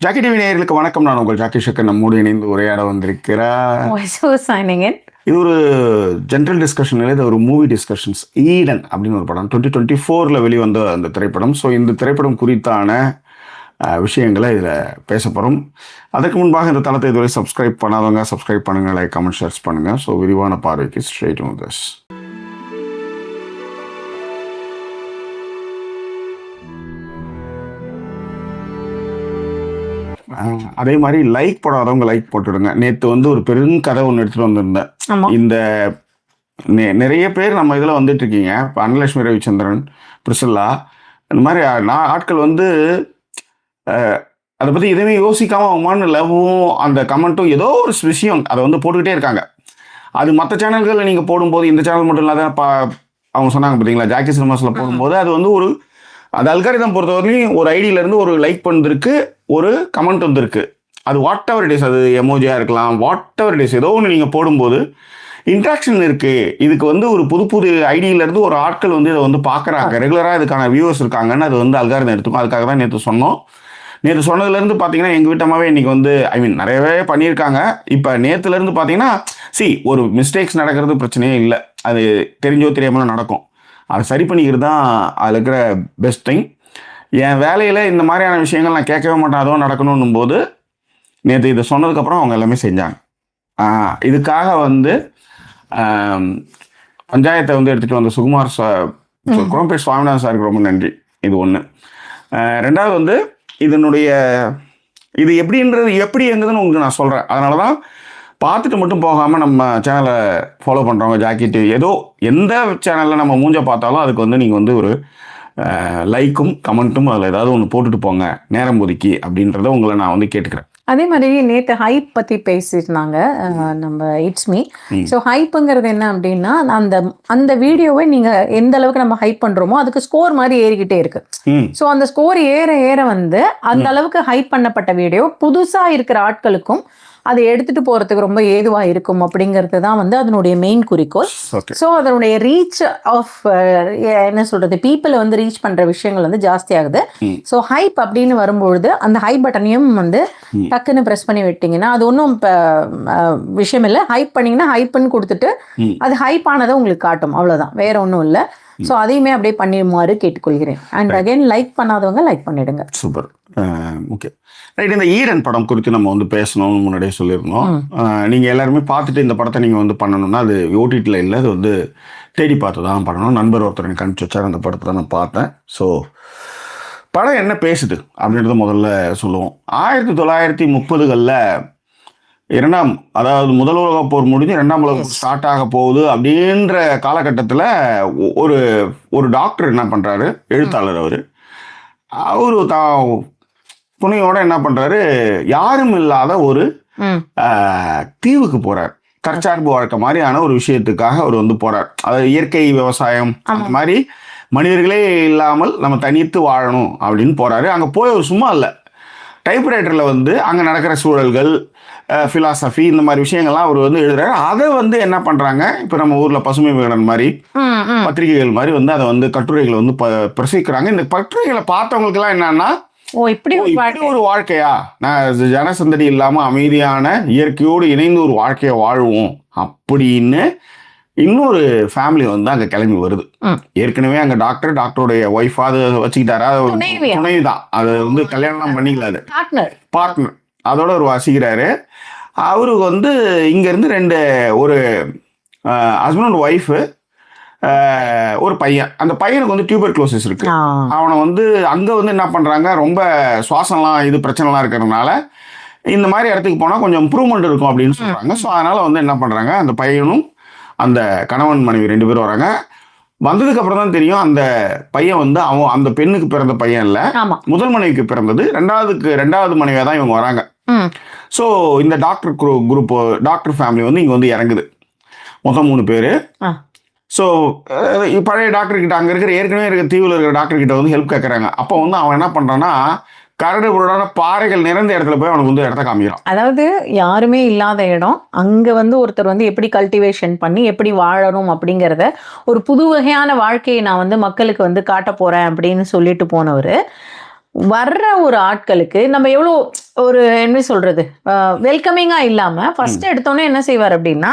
Jackie TV நேயர்களுக்கு வணக்கம். நான் உங்கள் ஜாக்கி ஷக்கர் நம்மோடு இணைந்து உரையாட வந்திருக்கிறார். இது ஒரு ஜென்ரல் டிஸ்கஷன் இல்லை, இது ஒரு மூவி டிஸ்கஷன்ஸ். ஈடன் அப்படின்னு ஒரு படம் 2024 வெளிவந்த அந்த திரைப்படம். ஸோ இந்த திரைப்படம் குறித்தான விஷயங்களை இதில் பேச போகிறோம். அதற்கு முன்பாக இந்த தளத்தை இதுவரை சப்ஸ்கிரைப் பண்ணாதவங்க சப்ஸ்கிரைப் பண்ணுங்கள், லைக் கமெண்ட் ஷேர்ஸ் பண்ணுங்கள். ஸோ விரிவான பார்வைக்கு ஸ்ட்ரெயிட் ஆன் திஸ். அதே மாதிரி லைக் போடாதவங்க லைக் போட்டுடுங்க. நேற்று ஒரு பெருங்கதை ஒன்று எடுத்துகிட்டு வந்திருந்தேன். இந்த நிறைய பேர் நம்ம இதில் வந்துட்டு இருக்கீங்க. இப்போ அன்னலட்சுமி ரவிச்சந்திரன், பிரிசில்லா, இந்த மாதிரி ஆட்கள் அதை பற்றி எதுவுமே யோசிக்காமல் அவமான லவ்வும் அந்த கமெண்ட்டும் ஏதோ ஒரு விஷயம் அதை போட்டுக்கிட்டே இருக்காங்க. அது மற்ற சேனல்களில் நீங்கள் போடும்போது, இந்த சேனல் மட்டும் இல்லாத அவங்க சொன்னாங்க பார்த்தீங்களா, ஜாக்கி சினிமாஸில் போடும்போது அது ஒரு அந்த அல்காரிதம் பொறுத்தவரையிலையும் ஒரு ஐடியிலேருந்து ஒரு லைக் பண்ணிருக்கு, ஒரு கமெண்ட் வந்திருக்கு. அது வாட் எவர் இட் இஸ், அது எமோஜியாக இருக்கலாம், வாட் எவர் இட் இஸ், ஏதோ ஒன்று நீங்கள் போடும்போது இன்ட்ராக்ஷன் இருக்குது. இதுக்கு ஒரு புது புது ஐடியிலேருந்து ஒரு ஆட்கள் இதை பார்க்குறாங்க, ரெகுலராக இதுக்கான வியூவர்ஸ் இருக்காங்கன்னு அது அல்காரிதம் எடுத்துக்கும். அதுக்காக தான் நேற்று சொன்னோம். நேற்று சொன்னதுலேருந்து பார்த்தீங்கன்னா எங்கள் வீட்டமாகவே இன்றைக்கி நிறையவே பண்ணியிருக்காங்க. இப்போ நேற்றுலேருந்து பார்த்தீங்கன்னா ஒரு மிஸ்டேக்ஸ் நடக்கிறது பிரச்சனையே இல்லை, அது தெரிஞ்சோ தெரியாமலும் நடக்கும். அதை சரி பண்ணிக்கிறது தான் அதில் இருக்கிற பெஸ்ட் திங். என் வேலையில் இந்த மாதிரியான விஷயங்கள் நான் கேட்கவே மாட்டேன், அதுவும் நடக்கணும் போது நேற்று இதை சொன்னதுக்கப்புறம் அவங்க எல்லாமே செஞ்சாங்க. இதுக்காக பஞ்சாயத்தை எடுத்துகிட்டு வந்த சுகுமார் குரோம்பேட் சுவாமிநாதன் சாருக்கு ரொம்ப நன்றி. இது ஒன்று. ரெண்டாவது இதனுடைய இது எப்படி எங்குதுன்னு உங்களுக்கு நான் சொல்கிறேன். அதனால தான் பார்த்துட்டு மட்டும் போகாமல் நம்ம சேனலை ஃபாலோ பண்ணுறவங்க, ஜாக்கி டிவி ஏதோ எந்த சேனலில் நம்ம மூஞ்ச பார்த்தாலும் அதுக்கு நீங்கள் ஒரு லைக்கும் கமெண்ட்டும் அதில் ஏதாவது ஒன்று போட்டுட்டு போங்க நேரம் ஒதுக்கி அப்படின்றத உங்களை நான் கேட்டுக்கிறேன். அதே மாதிரி நேற்று ஹைப் பற்றி பேசியிருந்தாங்க நம்ம இட்ஸ் மீ. ஸோ ஹைப்புங்கிறது என்ன அப்படின்னா, அந்த வீடியோவை நீங்கள் எந்த அளவுக்கு நம்ம ஹைப் பண்ணுறோமோ அதுக்கு ஸ்கோர் மாதிரி ஏறிக்கிட்டே இருக்கு. ஸோ அந்த ஸ்கோர் ஏற ஏற அந்த அளவுக்கு ஹைப் பண்ணப்பட்ட வீடியோ புதுசாக இருக்கிற ஆட்களுக்கும் அதை எடுத்துட்டு போறதுக்கு ரொம்ப ஏதுவா இருக்கும் அப்படிங்கிறது தான் அதனுடைய மெயின் குறிக்கோள். ஸோ அதனுடைய ரீச் ஆஃப் என்ன சொல்றது, பீப்புளை ரீச் பண்ற விஷயங்கள் ஜாஸ்தி ஆகுது. ஸோ ஹைப் அப்படின்னு வரும்பொழுது அந்த ஹைப் பட்டனையும் டக்குன்னு ப்ரெஸ் பண்ணி விட்டீங்கன்னா அது ஒன்றும் விஷயம் இல்லை. ஹைப் பண்ணீங்கன்னா ஹைப்புன்னு கொடுத்துட்டு அது ஹைப் ஆனதை உங்களுக்கு காட்டும், அவ்வளோதான், வேற ஒன்றும் இல்லை. ஸோ அதையுமே அப்படியே பண்ணிடுமாறு கேட்டுக்கொள்கிறேன். அண்ட் அகைன் லைக் பண்ணாதவங்க லைக் பண்ணிடுங்க. சூப்பர். Okay right. இந்த ஈடன் படம் குறித்து நம்ம பேசணும்னு முன்னாடியே சொல்லியிருந்தோம். நீங்கள் எல்லாருமே பார்த்துட்டு இந்த படத்தை நீங்கள் பண்ணணும்னா அது ஓடிடியில் இல்லை, அது தேடி பார்த்து தான் பண்ணணும். நண்பர் ஒருத்தர் எனக்கு அனுப்பிச்சு வச்சார், அந்த படத்தை தான் நான் பார்த்தேன். ஸோ படம் என்ன பேசுது அப்படின்றத முதல்ல சொல்லுவோம். 1930களில் அதாவது முதல் உலகப் போர் முடிஞ்சு 2ஆம் உலக போர் ஸ்டார்ட் ஆக போகுது அப்படின்ற காலகட்டத்தில் ஒரு டாக்டர் என்ன பண்ணுறாரு, எழுத்தாளர் அவரு துணையோட என்ன பண்றாரு, யாரும் இல்லாத ஒரு தீவுக்கு போறார். தற்சார்பு வாழ்க்கை மாதிரியான ஒரு விஷயத்துக்காக அவர் போறார். அதாவது இயற்கை விவசாயம் அந்த மாதிரி மனிதர்களே இல்லாமல் நம்ம தனித்து வாழணும் அப்படின்னு போறாரு. அங்க போய் சும்மா இல்லை, டைப்ரைட்டர்ல அங்க நடக்கிற சூழல்கள், பிலாசபி, இந்த மாதிரி விஷயங்கள்லாம் அவர் எழுதுறாரு. அதை என்ன பண்றாங்க, இப்ப நம்ம ஊர்ல பசுமை விகடன் மாதிரி பத்திரிகைகள் மாதிரி அதை கட்டுரைகளை பிரசிக்கிறாங்க. இந்த கட்டுரைகளை பார்த்தவங்களுக்கு எல்லாம் என்னன்னா, இப்படி ஒரு வாழ்க்கையா, நான் ஜனசந்தடி இல்லாம அமைதியான இயற்கையோடு இணைந்து ஒரு வாழ்க்கையை வாழ்வோம் அப்படின்னு இன்னொரு ஃபேமிலி அங்க கிளம்பி வருது. ஏற்கனவே அங்க டாக்டருடைய ஒய்ஃப் அதை வச்சுக்கிட்டாரா, துணைதான், அது கல்யாணம் பண்ணிக்கல, அது பார்ட்னர், அதோட ஒரு வசிக்கிறாரு. அவருக்கு இங்க இருந்து ஒரு ஹஸ்பண்ட் ஒய்ஃபு, ஒரு பையன். அந்த பையனுக்கு டியூபர்குலோசிஸ் இருக்கு. அவனை அங்க என்ன பண்றாங்க, ரொம்ப சுவாசம்லாம் இது பிரச்சனைலாம் இருக்கிறதுனால இந்த மாதிரி இடத்துக்கு போனா கொஞ்சம் இம்ப்ரூவ்மெண்ட் இருக்கும் அப்படின்னு சொல்றாங்க. ஸோ அதனால என்ன பண்றாங்க, அந்த பையனும் அந்த கணவன் மனைவி 2 பேரும் வராங்க. வந்ததுக்கு அப்புறம் தான் தெரியும் அந்த பையன் அவன் அந்த பெண்ணுக்கு பிறந்த பையன் இல்ல, முதல் மனைவிக்கு பிறந்தது. ரெண்டாவது மனைவியா தான் இவங்க வராங்க. ஸோ இந்த டாக்டர் குரூப், டாக்டர் ஃபேமிலி இங்க இறங்குது. மொத்தம் 3 பேரு. ஸோ பழைய டாக்டர்கிட்ட, அங்கே ஏற்கனவே இருக்கிற தீவில் இருக்கிற டாக்டர்கிட்ட ஹெல்ப் கேட்குறாங்க. அப்போ அவன் என்ன பண்ணுறான்னா, கரடு புரடான பாறைகள் நிறைந்த இடத்துல போய் அவனுக்கு இடத்த காமிக்கிறான். அதாவது யாருமே இல்லாத இடம், அங்கே ஒருத்தர் எப்படி கல்டிவேஷன் பண்ணி எப்படி வாழணும் அப்படிங்கிறத, ஒரு புது வகையான வாழ்க்கையை நான் மக்களுக்கு காட்ட போகிறேன் அப்படின்னு சொல்லிட்டு போனவர். வர்ற ஒரு ஆட்களுக்கு நம்ம எவ்வளோ ஒரு என்ன சொல்றது வெல்கமிங்கா இல்லாம ஃபர்ஸ்ட் எடுத்தோன்னே என்ன செய்வார் அப்படின்னா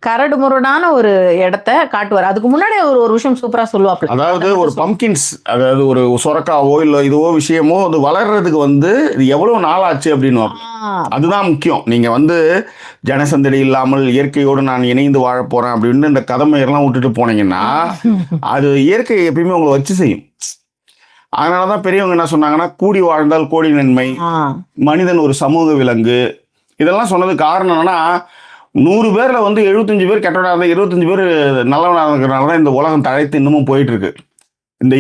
கரடு முரடான ஒரு இடத்த காட்டுவார். அதுக்கு முன்னாடி அவர் ஒரு விஷயம் சூப்பரா சொல்லுவாப்ல. அதாவது ஒரு பம்கின்ஸ், அதாவது ஒரு சொரக்காவோ இல்ல இதுவோ விஷயமோ அது வளர்றதுக்கு வந்து இது எவ்வளவு நாள் ஆச்சு அப்படின்னு அதுதான் முக்கியம். நீங்க வந்து ஜனசந்தடி இல்லாமல் இயற்கையோடு நான் இணைந்து வாழ போறேன் அப்படின்னு இந்த கதமையெல்லாம் விட்டுட்டு போனீங்கன்னா அது இயற்கை எப்பயுமே உங்களை வச்சு செய்யும். அதனாலதான் பெரியவங்க என்ன சொன்னாங்கன்னா, கூடி வாழ்ந்தால் கோடி நன்மை, மனிதன் ஒரு சமூக விலங்கு, இதெல்லாம் சொன்னது காரணம் என்னன்னா 100 பேர்ல வந்து 75 பேர் கெட்டவனா இருந்தா 25 பேர் நல்லவனா இருக்கிறனாலதான் இந்த உலகம் தழைத்து இன்னமும் போயிட்டு இருக்கு. இந்த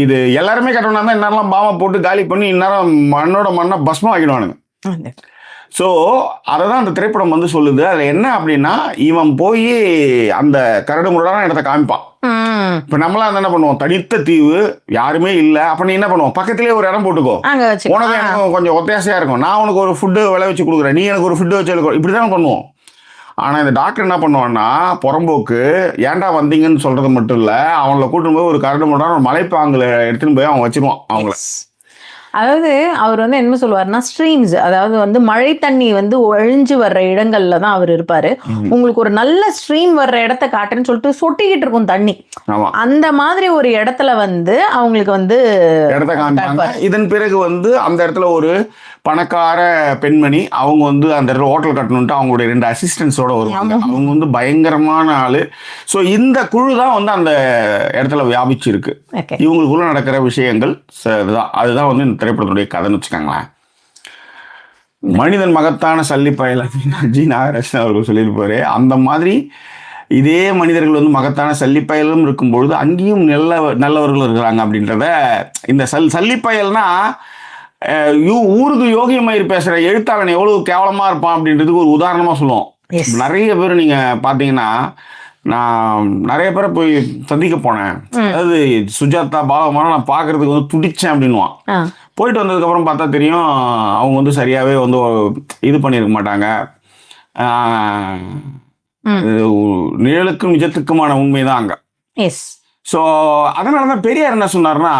இது எல்லாருமே கெட்டவனா இருந்தா இந்நேரம் பாமா போட்டு காலி பண்ணி இந்நேரம் மண்ணை பஸ்மம் ஆக்கிடுவானுங்க. ஸோ அதை தான் அந்த திரைப்படம் வந்து சொல்லுது. அதில் என்ன அப்படின்னா, இவன் போய் அந்த கரடு முரடான இடத்த காமிப்பான். இப்போ நம்மளாம் என்ன பண்ணுவோம், தனித்த தீவு யாருமே இல்லை, அப்போ நீ என்ன பண்ணுவோம், பக்கத்திலே ஒரு இடம் போட்டுக்கோ, உனக்கு எனக்கு கொஞ்சம் ஒத்தாசையாக இருக்கும், நான் உனக்கு ஒரு ஃபுட்டு விளை வச்சு கொடுக்குறேன், நீ எனக்கு ஒரு ஃபுட்டு வச்சு இப்படி தான் பண்ணுவோம். ஆனால் இந்த டாக்டர் என்ன பண்ணுவான்னா, புறம்போக்கு ஏன்டா வந்தீங்கன்னு சொல்கிறது மட்டும் இல்லை, அவங்கள கூட்டின்னு போய் ஒரு கரடு முரடான ஒரு மலைப்பாங்கில் எடுத்துன்னு போய் அவன் வச்சிருவான் அவங்கள. அதாவது அவர் வந்து என்ன சொல்லுவாருன்னா, ஸ்ட்ரீம்ஸ், அதாவது வந்து மழை தண்ணி வந்து ஒழிஞ்சு வர்ற இடங்கள்ல தான் அவர் இருப்பாரு. உங்களுக்கு ஒரு நல்ல ஸ்ட்ரீம் வர்ற இடத்த காட்டுன்னு சொல்லிட்டு சொட்டிக்கிட்டு இருக்கும் தண்ணி, அந்த மாதிரி ஒரு இடத்துல வந்து அவங்களுக்கு வந்து இடத்த காமிப்பாங்க. இதன் பிறகு வந்து அந்த இடத்துல ஒரு பணக்கார பெண்மணி, அவங்க வந்து அந்த இடத்துல ஹோட்டல் கட்டணுன்ட்டு அவங்களுடைய 2 அசிஸ்டன்ஸோட வருவாங்க. அவங்க வந்து பயங்கரமான ஆளு. ஸோ இந்த குழு தான் வந்து அந்த இடத்துல வியாபிச்சிருக்கு. இவங்களுக்குள்ள நடக்கிற விஷயங்கள் அதுதான் வந்து இந்த திரைப்படத்துடைய கதைன்னு வச்சுக்கோங்களேன். மனிதன் மகத்தான சல்லிப்பயல் ஜி நாகராஜன் அவர்கள் சொல்லியிருப்பாரு. அந்த மாதிரி இதே மனிதர்கள் வந்து மகத்தான சல்லிப்பயலும் இருக்கும்பொழுது அங்கேயும் நல்லவர்கள் இருக்கிறாங்க அப்படின்றத இந்த சல்லிப்பயல்னா ஊருக்கு யோகியமயிர் பேசுற எழுத்தாளன் எவ்வளவு கேவலமா இருப்பான் அப்படின்றதுக்கு ஒரு உதாரணமா சொல்லுவோம். நிறைய பேர் நீங்க பாத்தீங்கன்னா, நான் நிறைய பேரை போய் சந்திக்க போனேன், அதாவது சுஜாதா பாலகுமாரன் நான் பாக்குறதுக்கு வந்து துடிச்சேன் அப்படின்வான். போயிட்டு வந்ததுக்கு அப்புறம் பார்த்தா தெரியும் அவங்க வந்து சரியாவே வந்து இது பண்ணிருக்க மாட்டாங்க. நிழலுக்கும் நிஜத்துக்குமான உண்மைதான் அங்க. ஸோ அதனாலதான் பெரியார் என்ன சொன்னார்னா,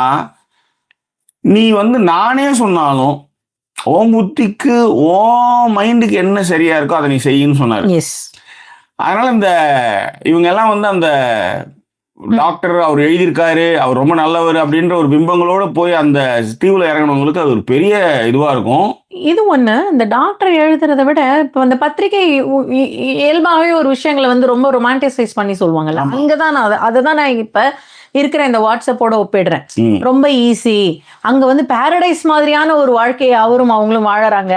நீ வந்து நானே சொன்னாலும் ஓ புத்திக்கு ஓ மைண்டுக்கு என்ன சரியா இருக்கோ அதை நீ செய்யுன்னு சொன்னார். அதனால இவங்க எல்லாம் வந்து அந்த டாக்டர் அவர் எழுதியிருக்காரு, அவர் ரொம்ப நல்லவர் அப்படின்ற ஒரு பிம்பங்களோட போய் அந்த தீவுல இறங்கினவங்களுக்கு அது ஒரு பெரிய இதுவா இருக்கும். இது ஒண்ணு. இந்த டாக்டர் எழுதுறதை விட இப்போ அந்த பத்திரிகை இயல்பாகவே ஒரு விஷயங்களை வந்து ரொம்ப ரொமான்டிசைஸ் பண்ணி சொல்லுவாங்கல்ல, அங்கதான் நான் அதுதான் நான் இப்ப இருக்கிற இந்த வாட்ஸ்அப்போட ஒப்பிடுறேன். ரொம்ப ஈஸி, அங்க வந்து பாரடைஸ் மாதிரியான ஒரு வாழ்க்கையை அவங்களும் வாழறாங்க.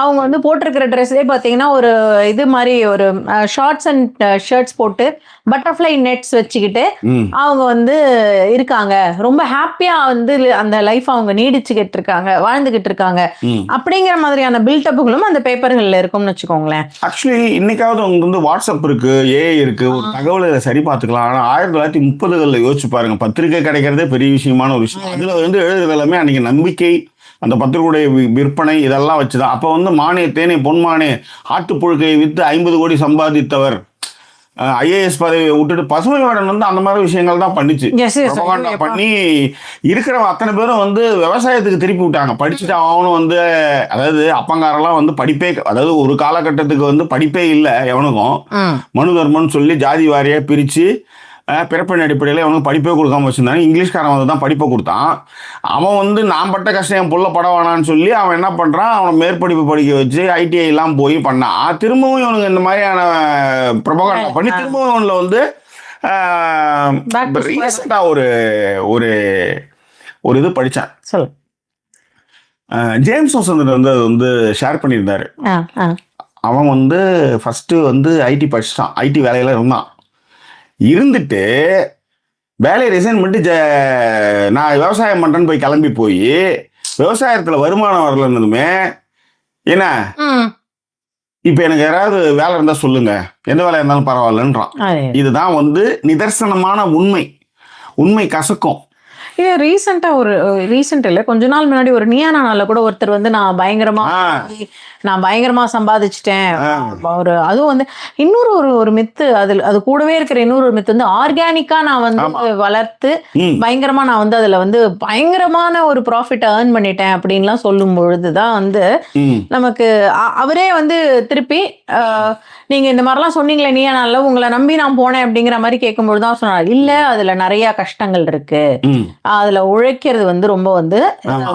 அவங்க வந்து போட்டிருக்கிற ட்ரெஸ்ஸே பாத்தீங்கன்னா ஒரு இது மாதிரி ஒரு ஷார்ட்ஸ் அண்ட் ஷர்ட்ஸ் போட்டு பட்டர்ஃப்ளை நெட்ஸ் வச்சுக்கிட்டு அவங்க வந்து இருக்காங்க, ரொம்ப ஹாப்பியா வந்து அந்த லைஃப் அவங்க நீடிச்சுக்கிட்டு இருக்காங்க, வாழ்ந்துகிட்டு இருக்காங்க அப்படிங்கிற மாதிரியான பில்டப்புகளும் அந்த பேப்பர்கள்ல இருக்கும்னு வச்சுக்கோங்களேன். ஆக்சுவலி இன்னைக்காவது உங்களுக்கு வந்து வாட்ஸ்அப் இருக்கு, ஏஐ இருக்கு, ஒரு தகவலை சரி பார்த்துக்கலாம். ஆனா 1930களில் யோசிச்சு பாருங்க, பத்திரிகை கிடைக்கிறதே பெரிய விஷயமான ஒரு விஷயம். அதுல வந்து எழுதுறது எல்லாமே அன்னைக்கு நம்பிக்கை, அந்த பத்திரிகையுடைய விற்பனை இதெல்லாம் வச்சுதான். அப்ப வந்து மானே தேனே பொன்மானே ஆட்டுப்புழுக்கையை வித்து 50 கோடி சம்பாதித்தவர், ஐஏஎஸ் பதவியை விட்டுட்டு பசுமை வாடன் வந்து அந்த மாதிரி விஷயங்கள் தான் பண்ணிச்சு. பண்ணி இருக்கிறவங்க அத்தனை பேரும் வந்து விவசாயத்துக்கு திருப்பி விட்டாங்க. படிச்சுட்டு அவனும் வந்து, அதாவது அப்பங்காரெல்லாம் வந்து படிப்பே, அதாவது ஒரு காலகட்டத்துக்கு வந்து படிப்பே இல்லை எவனுக்கும். மனு தர்மன்னு சொல்லி ஜாதி வாரியா பிரிச்சு பிறப்பின் அடிப்படையில் அவனுக்கு படிப்பே கொடுக்காம வச்சிருந்தாங்க. இங்கிலீஷ்காரன் வந்து தான் படிப்பை கொடுத்தான். அவன் வந்து நான் பட்ட கஷ்டம் என் புள்ள பட வேணான்னு சொல்லி அவன் என்ன பண்ணுறான், அவனை மேற்படிப்பு படிக்க வச்சு ஐடிஐ எல்லாம் போய் பண்ணான். திரும்பவும் இவனுக்கு இந்த மாதிரியான ப்ரொபகண்டா பண்ணி திரும்பவும் இவனில் வந்து ரீசெண்டாக ஒரு ஒரு இது படித்தேன். ஜேம்ஸ் வசந்தர் வந்து அது வந்து ஷேர் பண்ணியிருந்தாரு. அவன் வந்து ஃபஸ்ட்டு வந்து ஐடி படிச்சிட்டான், ஐடி வேலையில் இருந்தான். இருந்துட்டு வேலையை ரிசைன் பண்ணிட்டு நான் விவசாயம் பண்ணுறேன்னு போய் கிளம்பி போய் விவசாயத்தில் வருமானம் வரலன்னதுமே, என்ன இப்போ எனக்கு யாராவது வேலை இருந்தால் சொல்லுங்க, எந்த வேலையாக இருந்தாலும் பரவாயில்லன்றான். இதுதான் வந்து நிதர்சனமான உண்மை கசக்கும். இது ரீசெண்ட் இல்லை, கொஞ்ச நாள் முன்னாடி ஒரு நியானால கூட ஒருத்தர் வந்து நான் பயங்கரமா சம்பாதிச்சிட்டேன் ஒரு, அதுவும் வந்து இன்னொரு ஒரு மித்து, அது கூடவே இருக்கிற இன்னொரு ஒரு மித்து வந்து ஆர்கானிக்கா நான் வந்து வளர்த்து பயங்கரமா நான் வந்து அதுல வந்து பயங்கரமான ஒரு ப்ராஃபிட் ஏர்ன் பண்ணிட்டேன் அப்படின்லாம் சொல்லும் பொழுதுதான் வந்து நமக்கு அவரே வந்து திருப்பி நீங்க இந்த மாதிரிலாம் சொன்னீங்களே நியானால, உங்களை நம்பி நான் போனேன் அப்படிங்கிற மாதிரி கேட்கும்போது தான் சொன்னார், இல்ல அதுல நிறைய கஷ்டங்கள் இருக்கு, அதுல உழைக்கிறது வந்து ரொம்ப வந்து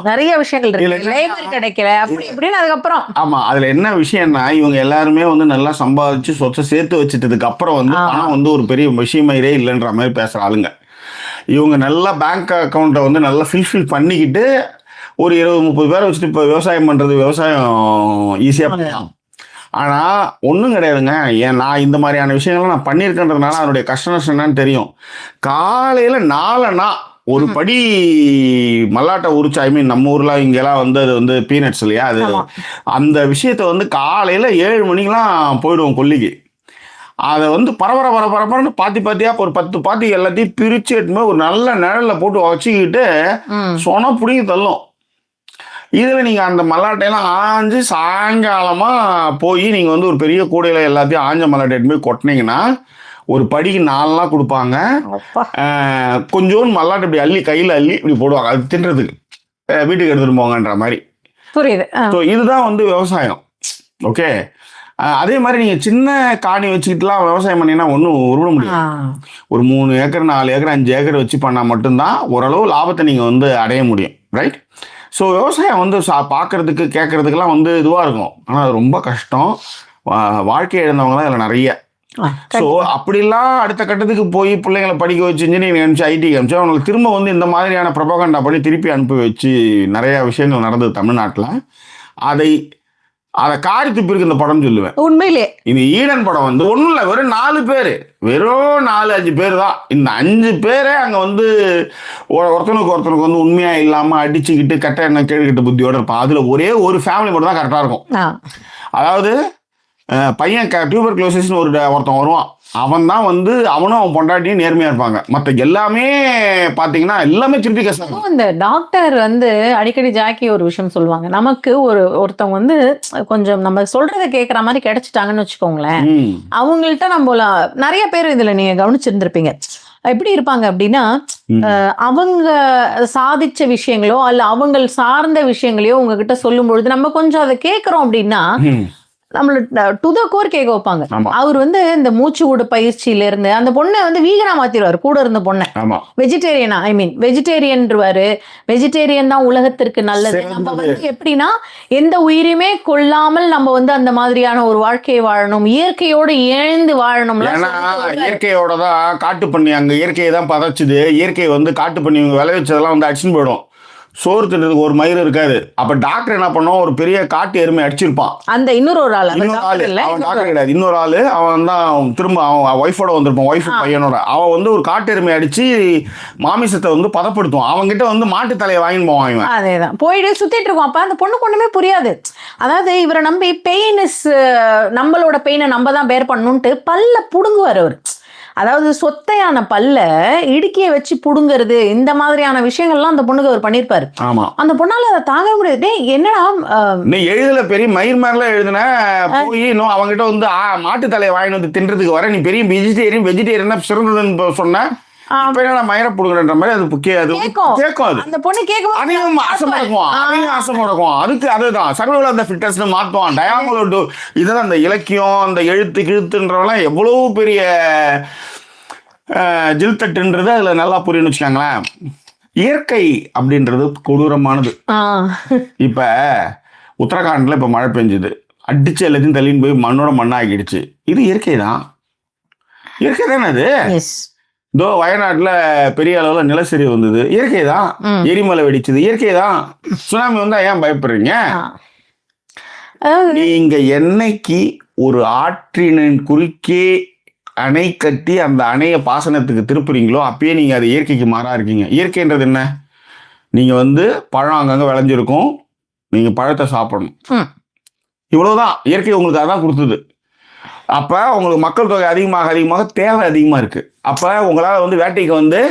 நிறைய விஷயங்கள் இருக்கு, லேபர் கிடைக்கல அப்படி இப்படின்னு. அதுக்கப்புறம் ஆமா, அதுல என்ன விஷயம்னா இவங்க எல்லாருமே வந்து நல்லா சம்பாதிச்சு சொத்தை சேர்த்து வச்சுட்டதுக்கு அப்புறம் வந்து பணம் வந்து ஒரு பெரிய விஷயமாயிரே இல்லைன்ற மாதிரி பேசுற ஆளுங்க இவங்க. நல்லா பேங்க் அக்கௌண்ட்டை வந்து நல்லா ஃபில்ஃபில் பண்ணிக்கிட்டு ஒரு 20-30 பேரை வச்சுட்டு இப்போ விவசாயம் பண்றது, விவசாயம் ஈஸியா பண்ணலாம். ஆனா ஒன்றும் கிடையாதுங்க. ஏன் நான் இந்த மாதிரியான விஷயங்கள்லாம் நான் பண்ணியிருக்கேன்றதுனால அதனுடைய கஷ்ட நஷ்டம் என்னன்னு தெரியும். காலையில 4 ஒரு படி மல்லாட்டை உரிச்சு, ஐ மீன் நம்ம ஊர்ல இங்கெல்லாம் வந்து அது வந்து பீனட்ஸ் இல்லையா, அது அந்த விஷயத்த வந்து காலையில 7 மணிக்கெல்லாம் போயிடுவோம் கொல்லிக்கு. அதை வந்து பரபரன்னு பாத்தியா ஒரு 10 பாத்தி எல்லாத்தையும் பிரிச்சு எடுத்துமே ஒரு நல்ல நிழல்ல போட்டு வச்சுக்கிட்டு சொன பிடிங்கி தள்ளும். இதுல நீங்க அந்த மல்லாட்டையெல்லாம் ஆஞ்சு சாயங்காலமா போய் நீங்க வந்து ஒரு பெரிய கூடையில எல்லாத்தையும் ஆஞ்ச மல்லாட்டை எடுத்து போய் கொட்டினீங்கன்னா ஒரு படிக்கு 4 கொடுப்பாங்க. கொஞ்சோண்டு மல்லாட்டை இப்படி அள்ளி கையில அள்ளி இப்படி போடுவாங்க, அது தின்றதுக்கு வீட்டுக்கு எடுத்துட்டு போங்கன்ற மாதிரி. புரியுது. ஸோ இதுதான் வந்து விவசாயம். ஓகே, அதே மாதிரி நீங்க சின்ன காணி வச்சுக்கிட்டுலாம் விவசாயம் பண்ணீங்கன்னா ஒன்றும் உருவ முடியும். ஒரு 3 ஏக்கர் 4 ஏக்கர் 5 ஏக்கர் வச்சு பண்ணா மட்டும்தான் ஓரளவு லாபத்தை நீங்க வந்து அடைய முடியும். ரைட்? ஸோ விவசாயம் வந்து பார்க்கறதுக்கு கேட்கறதுக்கெல்லாம் வந்து இதுவாக இருக்கும், ஆனால் அது ரொம்ப கஷ்டம். வாழ்க்கை இழந்தவங்க தான் இதில் நிறைய. ஸோ அப்படிலாம் அடுத்த கட்டத்துக்கு போய் பிள்ளைங்களை படிக்க வச்சு இன்ஜினியரிங் அனுப்பிச்சு ஐடி அனுப்பிச்சு அவங்களுக்கு திரும்ப வந்து இந்த மாதிரியான ப்ரொபகண்டா பண்ணி திருப்பி அனுப்பி வச்சு நிறைய விஷயங்கள் நடந்தது தமிழ்நாட்டில். அதை காரி துப்பிருக்கு இந்த படம் சொல்லுவேன். உண்மையிலே இந்த ஈடன் படம் வந்து ஒன்றும் இல்லை, வெறும் 4 பேர், வெறும் 4-5 பேர் தான். இந்த 5 பேரே அங்கே வந்து ஒருத்தனுக்கு வந்து உண்மையா இல்லாமல் அடிச்சுக்கிட்டு கட்ட எண்ணெய் கேட்டுக்கிட்டு புத்தியோட இருப்பான். அதில் ஒரே ஒரு ஃபேமிலி மட்டும் தான் கரெக்டாக இருக்கும். அதாவது பையன் டியூபர் குளோசிஸ்னு ஒருத்தன் வருவான், அவன் தான் வந்து அவனும் அவன் பொண்டாட்டியும் நேர்மையா இருப்பாங்க. மற்ற எல்லாமே பாத்தீங்கன்னா எல்லாமே திருப்பி கஷ்டம். இந்த டாக்டர் வந்து அடிக்கடி ஜாக்கி ஒரு விஷயம் சொல்லுவாங்க, நமக்கு ஒருத்தவங்க வந்து கொஞ்சம் நம்ம சொல்றதை கேட்கற மாதிரி கிடைச்சிட்டாங்கன்னு வச்சுக்கோங்களேன், அவங்கள்ட்ட நம்ம நிறைய பேர் இதுல நீங்க கவனிச்சிருந்திருப்பீங்க, எப்படி இருப்பாங்க அப்படின்னா அவங்க சாதிச்ச விஷயங்களோ அல்ல அவங்க சார்ந்த விஷயங்களையோ உங்ககிட்ட சொல்லும் பொழுது நம்ம கொஞ்சம் அதை கேட்கிறோம் அப்படின்னா நம்மள டு த கோர் கேட்க வைப்பாங்க. அவர் வந்து இந்த மூச்சு விடு பயிற்சியில இருந்து அந்த பொண்ணை வந்து வீகனா மாத்திடுவாரு, கூட இருந்த பொண்ணை வெஜிடேரியனா, ஐ மீன் வெஜிடேரியன்வாரு. வெஜிடேரியன் தான் உலகத்திற்கு நல்லது. நம்ம வந்து எப்படின்னா எந்த உயிரையுமே கொல்லாமல் நம்ம வந்து அந்த மாதிரியான ஒரு வாழ்க்கையை வாழணும், இயற்கையோடு இணைந்து வாழணும். இயற்கையோட தான் காட்டு பண்ணி அங்க இயற்கையை தான் பதைச்சுது. இயற்கை வந்து காட்டு பண்ணி விளைவிச்சதெல்லாம் வந்து அடிச்சுன்னு போயிடும். சோறு தின்றதுக்கு ஒரு மயிர் இருக்காது. அப்ப டாக்டர் என்ன பண்ணுவோம், ஒரு பெரிய காட்டு எருமை அடிச்சிருப்பான். அந்த இன்னொரு ஆள் அவன் டாக்டர் கிடையாது, இன்னொரு ஆளு, அவன் தான் திரும்ப அவன் ஒய்ஃபோட வந்திருப்பான், ஒய்ஃப் பையனோட. அவன் வந்து ஒரு காட்டு எருமை அடிச்சு மாமிசத்தை வந்து பதப்படுத்துவான். அவன்கிட்ட வந்து மாட்டு தலையை வாங்கிட்டு போவான். அதேதான் போயிட்டு சுத்திட்டு இருக்கோம். அப்ப அந்த பொண்ணுக்கு ஒண்ணுமே புரியாது. அதாவது இவரை நம்பி பெயின் இஸ் நம்மளோட பெயினை நம்ம தான் பேர் பண்ணணும்ட்டு பல்ல புடுங்குவார் அவர். அதாவது சொத்தையான பல்ல இடுக்கிய வச்சு புடுங்கிறது, இந்த மாதிரியான விஷயங்கள்லாம் அந்த பொண்ணுக்கு அவர் பண்ணிருப்பாரு. அந்த பொண்ணால அதை தாங்க முடியாது. என்னடா நீ எழுதல பெரிய மயிர் மாதிரிலாம் எழுதுன போய் இன்னும் அவங்ககிட்ட வந்து மாட்டு தலையை வாங்கிட்டு வந்து தின்றதுக்கு வர, நீ பெரிய வெஜிடேரியன் சிறந்ததுன்னு சொன்ன, மயிரை புடுங்குற மாதிரி அது கேட்கும். அந்த பொண்ணு கேட்கும், அதையும் ஆசை முடக்கும். அதுக்கு அதுதான் சர்வைவல் ஆஃப் தி ஃபிட்டஸ்ட்னு மாத்துவான். டயாமோலோ இதெல்லாம் அந்த இலக்கியம் அந்த எழுத்துன்றவெல்லாம் எவ்வளவு பெரிய ஜில்தட்டுன்றது அதுல நல்லா புரியும்னு வச்சுக்காங்களேன். இயற்கை அப்படின்றது கொடூரமானது. இப்ப உத்தரகாண்ட்ல இப்ப மழை பெஞ்சுது, அடிச்சு எல்லாத்தையும் தள்ளின்னு போய் மண்ணோட மண்ணாக்கிடுச்சு. இது இயற்கை தான், இயற்கை தானே அது. இதோ வயநாட்டுல பெரிய அளவுல நிலச்சரிவு வந்தது, இயற்கை தான். எரிமலை வெடிச்சது, இயற்கை தான். சுனாமி வந்தா ஏன் பயப்படுறீங்க? நீங்க என்னைக்கு ஒரு ஆற்றினின் குறுக்கே அணை கட்டி அந்த அணையை பாசனத்துக்கு திருப்புறீங்களோ அப்பயே நீங்க அது இயற்கைக்கு மாறா இருக்கீங்க. இயற்கைன்றது என்ன? நீங்க வந்து பழம் அங்கங்க விளைஞ்சிருக்கும், நீங்க பழத்தை சாப்பிடணும், இவ்வளவுதான். இயற்கை உங்களுக்கு அதான் கொடுத்தது. அப்போ உங்களுக்கு மக்கள் தொகை அதிகமாக தேவை அதிகமாக இருக்குது. அப்போ உங்களால் வந்து வேட்டைக்கு வந்து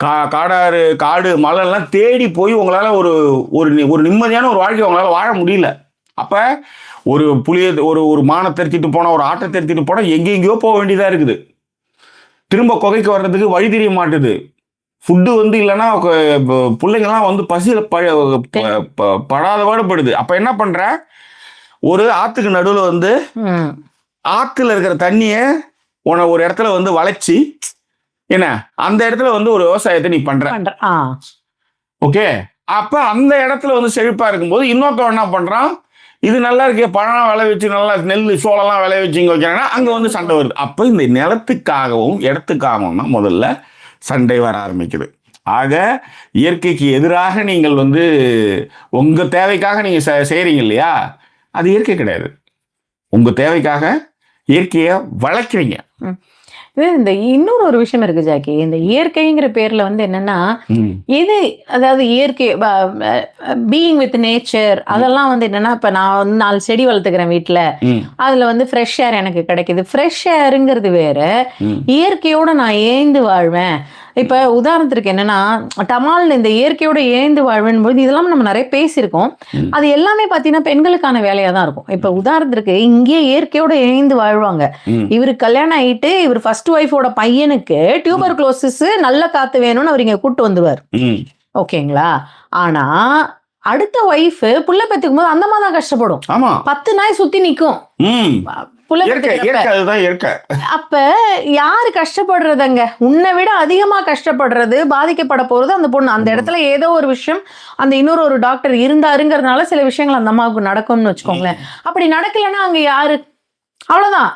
காடாறு காடு மலைலாம் தேடி போய் உங்களால் ஒரு நிம்மதியான ஒரு வாழ்க்கை உங்களால் வாழ முடியல. அப்போ ஒரு புளியை ஒரு மானை தெரித்திட்டு போனால், ஒரு ஆட்டை தெரித்திட்டு போனால் எங்கெங்கேயோ போக வேண்டியதாக இருக்குது. திரும்ப குகைக்கு வர்றதுக்கு வழி தெரிய மாட்டுது. ஃபுட்டு வந்து இல்லைன்னா பிள்ளைங்கள்லாம் வந்து பசியில் படாத பாடுபடுது. அப்போ என்ன பண்ணுற, ஒரு ஆற்றுக்கு நடுவில் வந்து ஆற்றுல இருக்கிற தண்ணியை ஒரு இடத்துல வந்து வளைச்சி என்ன அந்த இடத்துல வந்து ஒரு விவசாயத்தை நீ பண்ற. ஓகே, அப்ப அந்த இடத்துல வந்து செழிப்பா இருக்கும்போது இன்னொருத்தவன் என்ன பண்றான், இது நல்லா இருக்கே, பழம் விளைவிச்சு நல்லா நெல் சோளம்லாம் விளைவிச்சு இங்க வைக்கிறாங்கன்னா அங்க வந்து சண்டை வருது. அப்ப இந்த நிலத்துக்காகவும் இடத்துக்காகவும் தான் முதல்ல சண்டை வர ஆரம்பிக்குது. ஆக இயற்கைக்கு எதிராக நீங்கள் வந்து உங்க தேவைக்காக நீங்க செய்யறீங்க இல்லையா, அது இயற்கை கிடையாது. உங்க தேவைக்காக இயற்கையை வளர்க்குறீங்க. இந்த இன்னொரு ஒரு விஷயம் இருக்கு ஜாக்கி, இந்த இயற்கைங்கிற பேர்ல வந்து என்னன்னா, இது அதாவது இயற்கை பீயிங் வித் நேச்சர், அதெல்லாம் வந்து என்னன்னா, இப்ப நான் வந்து 4 செடி வளர்த்துக்கிறேன் வீட்டுல, அதுல வந்து ஃப்ரெஷ் ஏர் எனக்கு கிடைக்குது. ஃப்ரெஷ் ஏருங்கிறது வேற, இயற்கையோட நான் ஏந்து வாழ்வேன். இப்ப உதாரணத்துக்கு என்னன்னா, டமால் இந்த இயற்கையோட ஏந்து வாழ்வன் போது இதெல்லாம் நம்ம நிறைய பேசியிருக்கோம். அது எல்லாமே பாத்தீங்கன்னா பெண்களுக்கான வேலையா தான் இருக்கும். இப்ப உதாரணத்துக்கு இங்கேயே இயற்கையோட ஏந்து வாழ்வாங்க. இவருக்கு கல்யாணம் ஆயிட்டு இவர் ஃபர்ஸ்ட் ஒய்ஃபோட பையனுக்கு டியூபர் குளோசிஸ் நல்ல காத்து வேணும்னு அவர் இங்க கூட்டு வந்துருவார். ஓகேங்களா? ஆனா அடுத்த ஒய்ஃப் புள்ள பெத்துக்கும் போது அந்த மாதிரி தான் கஷ்டப்படும். 10 நாய் சுத்தி நிக்கும். அப்ப யாரு கஷ்டப்படுறதுங்க? உன்னை விட அதிகமா கஷ்டப்படுறது, பாதிக்கப்பட போறது அந்த பொண்ணு. அந்த இடத்துல ஏதோ ஒரு விஷயம், அந்த இன்னொரு டாக்டர் இருந்தாருங்கிறதுனால சில விஷயங்கள் அந்த அம்மாவுக்கு நடக்கும்னு வச்சுக்கோங்களேன். அப்படி நடக்கலன்னா அங்க யாரு? அவ்வளவுதான்.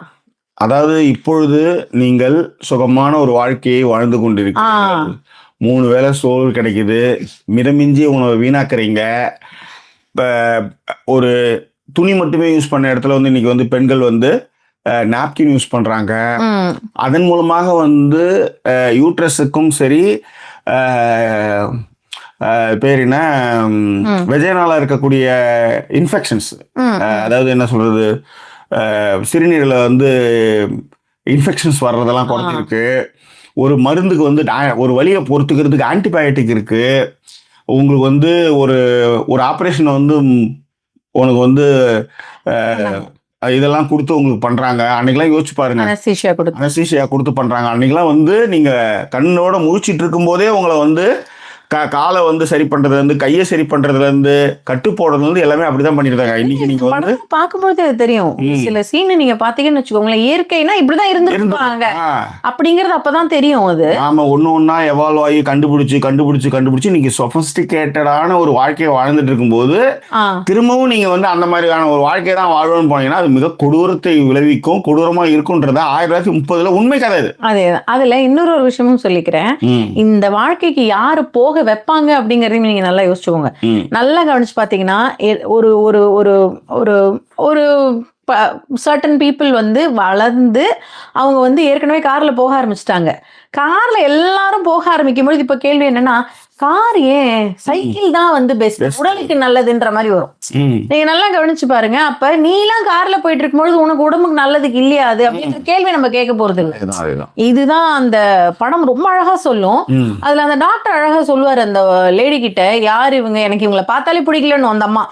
அதாவது இப்பொழுது நீங்கள் சுகமான ஒரு வாழ்க்கையை வாழ்ந்து கொண்டிருக்கீங்க. 3 வேளை சோறு கிடைக்குது, மிதமிஞ்சி உணவை வீணாக்குறீங்க. இப்போ ஒரு துணி மட்டுமே யூஸ் பண்ண இடத்துல வந்து இன்னைக்கு வந்து பெண்கள் வந்து நாப்கின் யூஸ் பண்றாங்க. அதன் மூலமாக வந்து யூட்ரஸுக்கும் சரி, பேர் என்ன, வெஜைனால இருக்கக்கூடிய இன்ஃபெக்ஷன்ஸ், அதாவது என்ன சொல்றது, சிறுநீரில் வந்து இன்ஃபெக்ஷன்ஸ் வர்றதெல்லாம் குறைஞ்சிருக்கு. ஒரு மருந்துக்கு வந்து ஒரு வலியை பொறுத்துக்கிறதுக்கு ஆன்டிபயோட்டிக் இருக்கு. உங்களுக்கு வந்து ஒரு ஆப்ரேஷனை வந்து உனக்கு வந்து இதெல்லாம் கொடுத்து உங்களுக்கு பண்றாங்க. அன்னைக்கெல்லாம் யோசிச்சு பாருங்க, அனஸ்தீசியா கொடுத்து பண்றாங்க. அன்னைக்கெல்லாம் வந்து நீங்க கண்ணோட முழிச்சிட்டு இருக்கும் போதே உங்களை வந்து காலை வந்து சரி பண்றதுல இருந்து, கையை சரி பண்றதுல இருந்து, கட்டு போடுறதுல இருந்து எல்லாமே அப்படிதான் பண்ணிருக்காங்க. இன்னைக்கு நீங்க வந்து பார்க்கும்போது அது தெரியும். சில சீன் நீங்க பாத்தீங்கன்னு வச்சுக்கோங்களேன், இயற்கைனா இப்படிதான் இருந்திருப்பாங்க அப்படிங்கறது அப்பதான் தெரியும். அது ஆமா, ஒண்ணா எவால்வ் ஆகி கண்டுபிடிச்சு நீங்க சொபிஸ்டிகேட்டடான ஒரு வாழ்க்கையை வாழ்ந்துட்டு இருக்கும்போது திரும்பவும் நீங்க வந்து அந்த மாதிரியான ஒரு வாழ்க்கையை தான் வாழ்வோம்னு போனீங்கன்னா அது மிக கொடூரத்தை விளைவிக்கும், கொடூரமா இருக்கும்ன்றத 1930 உண்மை கதை. அதேதான். அதுல இன்னொரு விஷயமும் சொல்லிக்கிறேன். இந்த வாழ்க்கைக்கு யாரு போக வைப்பாங்க அப்படிங்கறதையும் நீங்க நல்லா யோசிச்சுக்கோங்க. நல்லா கவனிச்சு பாத்தீங்கன்னா, ஒரு ஒரு ஒரு ஒரு ஒரு சர்டன் பீப்புள் வந்து வளர்ந்து அவங்க வந்து ஏற்கனவே கார்ல போக ஆரம்பிச்சிட்டாங்க. கார்ல எல்லாரும் போக ஆரம்பிக்கும் பொழுது இப்ப கேள்வி என்னன்னா, கார் ஏன், சைக்கிள் தான் வந்து பெஸ்ட், உடலுக்கு நல்லதுன்ற மாதிரி வரும். நீங்க நல்லா கவனிச்சு பாருங்க. அப்ப நீலாம் கார்ல போயிட்டு இருக்கும்பொழுது உனக்கு உடம்புக்கு நல்லதுக்கு இல்லையா அது அப்படின்ற கேள்வி நம்ம கேட்க போறது இல்லை. இதுதான் அந்த படம் ரொம்ப அழகா சொல்லும். அதுல அந்த டாக்டர் அழகா சொல்லுவாரு அந்த லேடி கிட்ட, யாரு இவங்க, எனக்கு இவங்களை பார்த்தாலே பிடிக்கலன்னு அந்த அம்மா,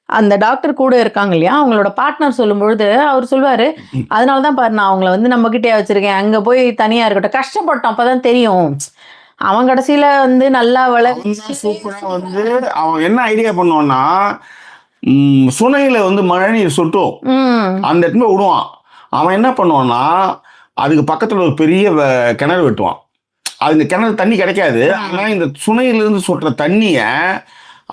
அந்த டாக்டர் கூட இருக்காங்க இல்லையா, அவங்களோட பார்ட்னர் சொல்லும் பொழுது அவர் சொல்லுவாரு, அதனாலதான் பாரு நான் அவங்கள வந்து நம்ம கிட்டே வச்சிருக்கேன், அங்க போய் தனியா இருக்கட்டும், கஷ்டப்பட்டோம் அப்பதான் தெரியும். அவன் கடைசியில வந்து நல்லா சூப்பரா வந்து அவன் என்ன ஐடியா பண்ணுவான்னா, சுனையில வந்து மழை நீர் சொட்டும், அந்த இடத்துல விடுவான். அவன் என்ன பண்ணுவான்னா அதுக்கு பக்கத்துல ஒரு பெரிய கிணறு வெட்டுவான். அது இந்த கிணறு தண்ணி கிடைக்காது. ஆனா இந்த சுனையிலிருந்து சொட்டுற தண்ணிய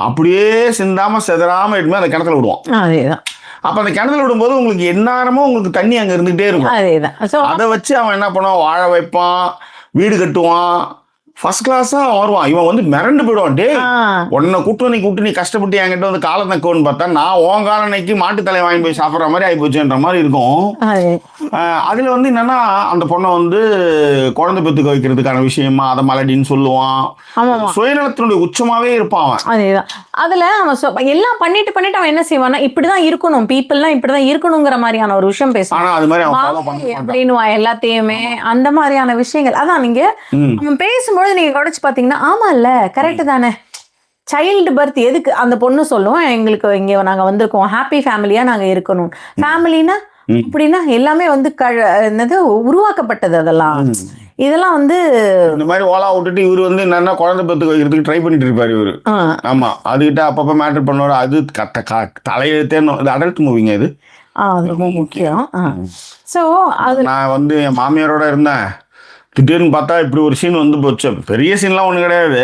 அப்படியே சிந்தாம செதறாம எடுத்து அந்த கிணத்துல விடுவான். அதேதான். அப்ப அந்த கிணத்துல விடும்போது உங்களுக்கு எந்நேரமும் உங்களுக்கு தண்ணி அங்க இருந்துகிட்டே இருக்கும். அதேதான். அதை வச்சு அவன் என்ன பண்ணுவான், வாழ வைப்பான், வீடு கட்டுவான், ஃபர்ஸ்ட் கிளாஸா வருவான். இவன் வந்து மிரண்டு போயிடுவான். டே உன்னை கூட்டு நீ கஷ்டப்பட்டு என்கிட்ட வந்து காலை நக்கோன்னு பார்த்தா நான் உன் காலனைக்கு மாட்டு தலை வாங்கி போய் சாப்பிட்ற மாதிரி ஆகி போச்சுன்ற மாதிரி இருக்கும். அதுல வந்து என்னன்னா அந்த பொண்ணை வந்து குழந்தை பெத்துக்க வைக்கிறதுக்கான விஷயமா அதை மலடின்னு சொல்லுவான். சுயநலத்தினுடைய உச்சமாவே இருப்பான் அவன். அதேதான். அதுல அவன் எல்லாம் பண்ணிட்டு அவன் என்ன செய்வான்னா, இப்படிதான் இருக்கணும், பீப்புள்லாம் இப்படிதான் இருக்கணுங்கிற மாதிரியான ஒரு விஷயம் பேசுவான். ஆனா அது மாதிரி அவன் அப்படின்னு எல்லாத்தையுமே அந்த மாதிரியான விஷயங்கள். அதான் நீங்க அவன் பேசும்போது பார்க்கும்பொழுது நீங்க கவனிச்சு பாத்தீங்கன்னா ஆமா இல்ல கரெக்ட் தானே. சைல்டு பர்த் எதுக்கு அந்த பொண்ணு சொல்லும், எங்களுக்கு இங்க நாங்க வந்திருக்கோம் ஹாப்பி ஃபேமிலியா நாங்க இருக்கணும். ஃபேமிலினா அப்படின்னா எல்லாமே வந்து என்னது உருவாக்கப்பட்டது அதெல்லாம். இதெல்லாம் வந்து இந்த மாதிரி ஓலா விட்டுட்டு இவர் வந்து என்னன்னா குழந்தை பத்து வைக்கிறதுக்கு ட்ரை பண்ணிட்டு இருப்பாரு இவரு. ஆமா, அதுகிட்ட அப்பப்ப மேட்டர் பண்ணுவாரு. அது தலையெழுத்தே அடல்ட் மூவிங்க இது. அது ரொம்ப முக்கியம். ஸோ அது நான் வந்து என் மாமியாரோட இருந்தேன். திடீர்னு பார்த்தா இப்படி ஒரு சீன் வந்து போச்சு. பெரிய சீன்லாம் ஒன்றும் கிடையாது,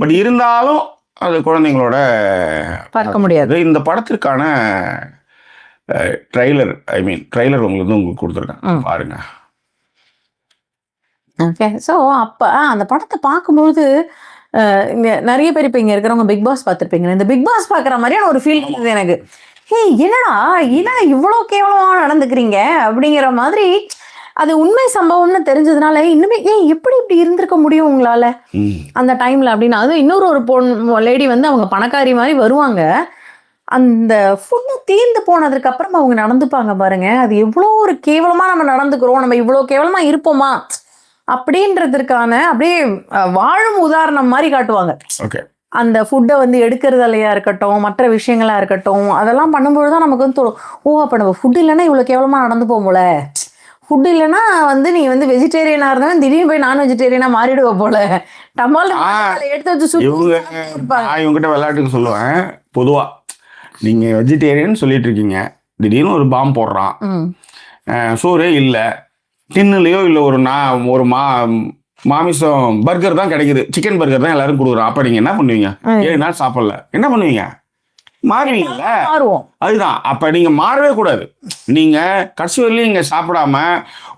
பட் இருந்தாலும் அது குழந்தைங்களோட பார்க்க முடியாது. இந்த படத்திற்கான ட்ரைலர் உங்களுக்கு கொடுத்துருக்கேன் பாருங்க. ஓகே. ஸோ அப்போ அந்த படத்தை பார்க்கும்போது நிறைய பேர் இப்போ இங்கே இருக்கிறவங்க பிக் பாஸ் பார்த்துருப்பீங்க. இந்த பிக் பாஸ் பார்க்குற மாதிரியான ஒரு ஃபீல் இருந்தது எனக்கு. என்னடா இவ்வளோ கேவலமாக நடந்துக்கிறீங்க அப்படிங்கிற மாதிரி. அது உண்மை சம்பவம்னு தெரிஞ்சதுனால இன்னுமே எப்படி இப்படி இருந்திருக்க முடியும் உங்களால அந்த டைம்ல அப்படின்னு. அதுவும் இன்னொரு பொண்ணு லேடி வந்து அவங்க பணக்காரி மாதிரி வருவாங்க. அந்த ஃபுட்டு தீர்ந்து போனதுக்கு அப்புறம் அவங்க நடந்துப்பாங்க பாருங்க. அது எவ்வளோ ஒரு கேவலமா நம்ம நடந்துக்கிறோம், நம்ம இவ்வளோ கேவலமா இருப்போமா அப்படின்றதுக்கான அப்படியே வாழும் உதாரணம் மாதிரி காட்டுவாங்க. அந்த ஃபுட்டை வந்து எடுக்கிறதுலையா இருக்கட்டும், மற்ற விஷயங்களா இருக்கட்டும், அதெல்லாம் பண்ணும்போது தான் நமக்கு வந்து அப்போ நம்ம ஃபுட் இல்லைன்னா இவ்வளோ கேவலமாக நடந்து போகும்போல, ஃபுட் இல்லைன்னா வந்து நீ வந்து வெஜிடேரியனாக இருந்தவன் திடீர்னு போய் நான் வெஜிடேரியனாக மாறிடுவ போல. டமால் எடுத்து வச்சு இவங்ககிட்ட விளையாட்டுக்கு சொல்லுவேன். பொதுவாக நீங்கள் வெஜிடேரியன் சொல்லிட்டு இருக்கீங்க, திடீர்னு ஒரு பாம்பு போடுறான், சோறே இல்லை, டின்னுலையோ இல்லை ஒரு மாமிசம் பர்கர் தான் கிடைக்குது, சிக்கன் பர்கர் தான் எல்லாரும் கொடுக்குறோம். அப்ப நீங்க என்ன பண்ணுவீங்க? 7 நாள் சாப்பிடல என்ன பண்ணுவீங்க? மாறுவீங்கல்ல. அதுதான். அப்ப நீங்க மாறவே கூடாது. நீங்க கடைசி வரையிலும் நீங்க சாப்பிடாம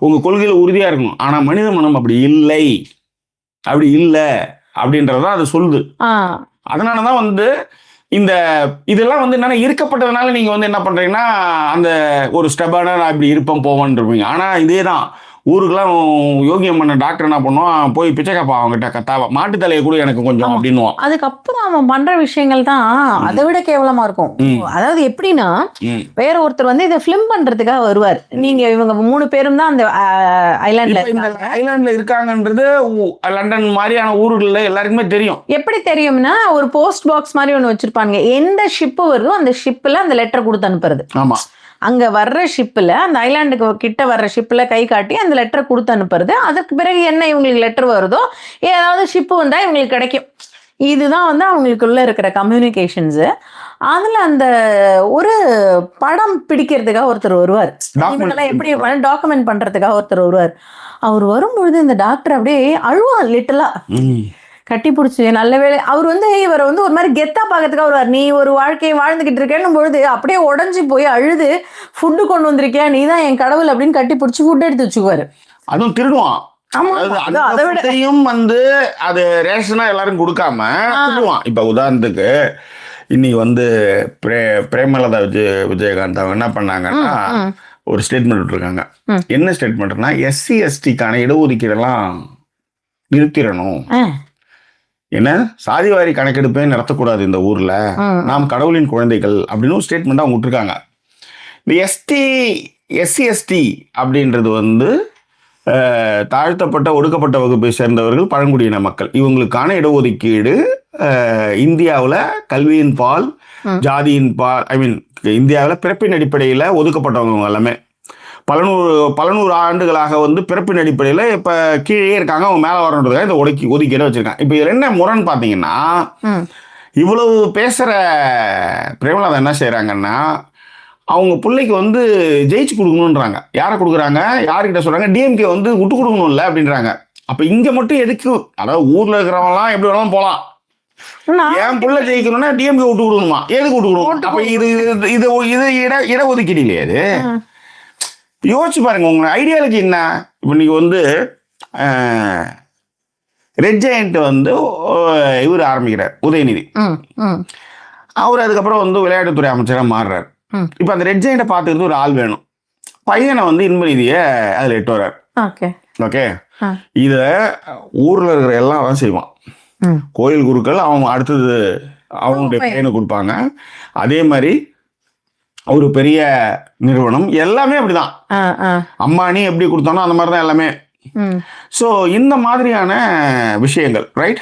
உங்க கொள்கையில உறுதியா இருக்கணும். ஆனா மனித மனம் அப்படி இல்லை அப்படின்றதான் அது சொல்லுது. அதனாலதான் வந்து இதெல்லாம் வந்து என்னன்னா இருக்கப்பட்டதுனால நீங்க வந்து என்ன பண்றீங்கன்னா அந்த ஒரு ஸ்டெபான நான் இப்படி இருப்பேன் போவான்னு இருப்பீங்க. ஆனா இதேதான் ஊருக்குலாம் யோகியம் பண்ண டாக்டர் என்ன பண்ணுவான், போய் பிச்சைக்காப்பா அவங்ககிட்ட கத்தாவா மாட்டு தலையை கூட எனக்கு கொஞ்சம் அப்படின்னுவான். அதுக்கப்புறம் அவன் பண்ற விஷயங்கள் தான் அதை விட கேவலமா இருக்கும். அதாவது எப்படின்னா வேற ஒருத்தர் வந்து இதை பிலிம் பண்றதுக்காக வருவார். நீங்க இவங்க 3 பேரும் தான் அந்த ஐலாண்ட்ல இருக்காங்கன்றது லண்டன் மாதிரியான ஊர்கள்ல எல்லாருக்குமே தெரியும். எப்படி தெரியும்னா ஒரு போஸ்ட் பாக்ஸ் மாதிரி ஒண்ணு வச்சிருப்பாங்க. எந்த ஷிப்பு வருதோ அந்த ஷிப்ல அந்த லெட்டர் கொடுத்து அனுப்புறது. ஆமா, அங்க வர்ற ஷிப்ல அந்த ஐலாண்டுக்கு கிட்ட வர்ற ஷிப்ல கை காட்டி அந்த லெட்டரை கொடுத்து அனுப்புறது. அதுக்கு பிறகு என்ன இவங்களுக்கு லெட்டர் வருதோ, ஏதாவது ஷிப்பு வந்தா இவங்களுக்கு கிடைக்கும். இதுதான் வந்து அவங்களுக்குள்ள இருக்கிற கம்யூனிகேஷன்ஸ். அதுல அந்த ஒரு படம் பிடிக்கிறதுக்காக ஒருத்தர் வருவார், எப்படி டாக்குமெண்ட் பண்றதுக்காக ஒருத்தர் வருவார். அவர் வரும்பொழுது இந்த டாக்டர் அப்படியே அழுவார், லிட்டலா கட்டி பிடிச்சி. நல்ல வேலை அவர் வந்து இவரை வந்து ஒரு மாதிரி கெத்தா பார்க்கறதுக்காக வருவார். நீ ஒரு வாழ்க்கையை வாழ்ந்துகிட்டு இருக்கேன்னு பொழுது அப்படியே உடஞ்சி போய் அழுது ஃபுட்டு கொண்டு வந்திருக்கியா, நீ தான் என் கடவுள் அப்படின்னு கட்டி பிடிச்சி ஃபுட் எடுத்து வச்சுக்குவாரு. அதுவும் திருடுவான். அதையும் வந்து அது ரேஷனா எல்லாரும் கொடுக்காம திருடுவான். இப்ப உதாரணத்துக்கு இன்னைக்கு வந்து பிரேமலதா விஜயகாந்த் அவங்க என்ன பண்ணாங்கன்னா ஒரு ஸ்டேட்மெண்ட் விட்டுருக்காங்க. என்ன ஸ்டேட்மெண்ட்னா SC STக்கான இடஒதுக்கீடெல்லாம் நிறுத்திடணும், என்ன சாதிவாரி கணக்கெடுப்பே நடத்தக்கூடாது இந்த ஊர்ல, நாம் கடவுளின் குழந்தைகள் அப்படின்னு ஒரு ஸ்டேட்மெண்ட் அவங்க விட்டுருக்காங்க. இந்த SC ST அப்படின்றது வந்து தாழ்த்தப்பட்ட ஒடுக்கப்பட்ட வகுப்பை சேர்ந்தவர்கள், பழங்குடியின மக்கள், இவங்களுக்கான இடஒதுக்கீடு இந்தியாவில் கல்வியின் பால், ஜாதியின் பால், இந்தியாவில் பிறப்பின் அடிப்படையில் ஒதுக்கப்பட்டவங்க எல்லாமே பல நூறு ஆண்டுகளாக வந்து பிறப்பின் அடிப்படையில் இப்போ கீழே இருக்காங்க. அவங்க மேலே வரணுன்றதுக்காக இந்த ஒதுக்கீடு வச்சிருக்காங்க. இப்போ இதில் என்ன முரண் பார்த்தீங்கன்னா, இவ்வளவு பேசுகிற பிரேமலதா என்ன செய்கிறாங்கன்னா அவங்க பிள்ளைக்கு வந்து ஜெயிச்சு கொடுக்கணுன்றாங்க. யாரை கொடுக்குறாங்க, யாருக்கிட்ட சொல்கிறாங்க, DMK வந்து விட்டு கொடுக்கணும்ல அப்படின்றாங்க. அப்போ இங்கே மட்டும் எதுக்கு, அதாவது ஊரில் இருக்கிறவங்களாம் எப்படி வேணாலும் போகலாம், என் பிள்ளை ஜெயிக்கணும்னா DMK விட்டு கொடுக்கணுமா, எதுக்கு விட்டு கொடுக்கணும்? அப்போ இது இடஒதுக்கீடு இல்லையா? இது யோசிச்சு பாருங்க, உங்க ஐடியாலஜி என்ன? இப்போ நீங்க வந்து ரெட் ஜெயண்ட் வந்து இவர் ஆரம்பிக்கிறார், உதயநிதி. அவர் அதுக்கப்புறம் வந்து விளையாட்டுத்துறை அமைச்சராக மாறுறார். இப்போ அந்த ரெட் ஜெயண்ட்டை பார்த்துக்கிறது ஒரு ஆள் வேணும். பையனை வந்து இன்பநிதியை அதில் எட்டு வர்றார். ஓகே, இதை ஊரில் இருக்கிற எல்லாம் தான் செய்வான். கோயில் குருக்கள் அவங்க அடுத்தது அவங்களுடைய பையனை கொடுப்பாங்க. அதே மாதிரி ஒரு பெரிய நிறுவனம் எல்லாமே அப்படிதான். அம்பானி எப்படி கொடுத்தானோ அந்த மாதிரி தான் எல்லாமே. ஸோ இந்த மாதிரியான விஷயங்கள் ரைட்.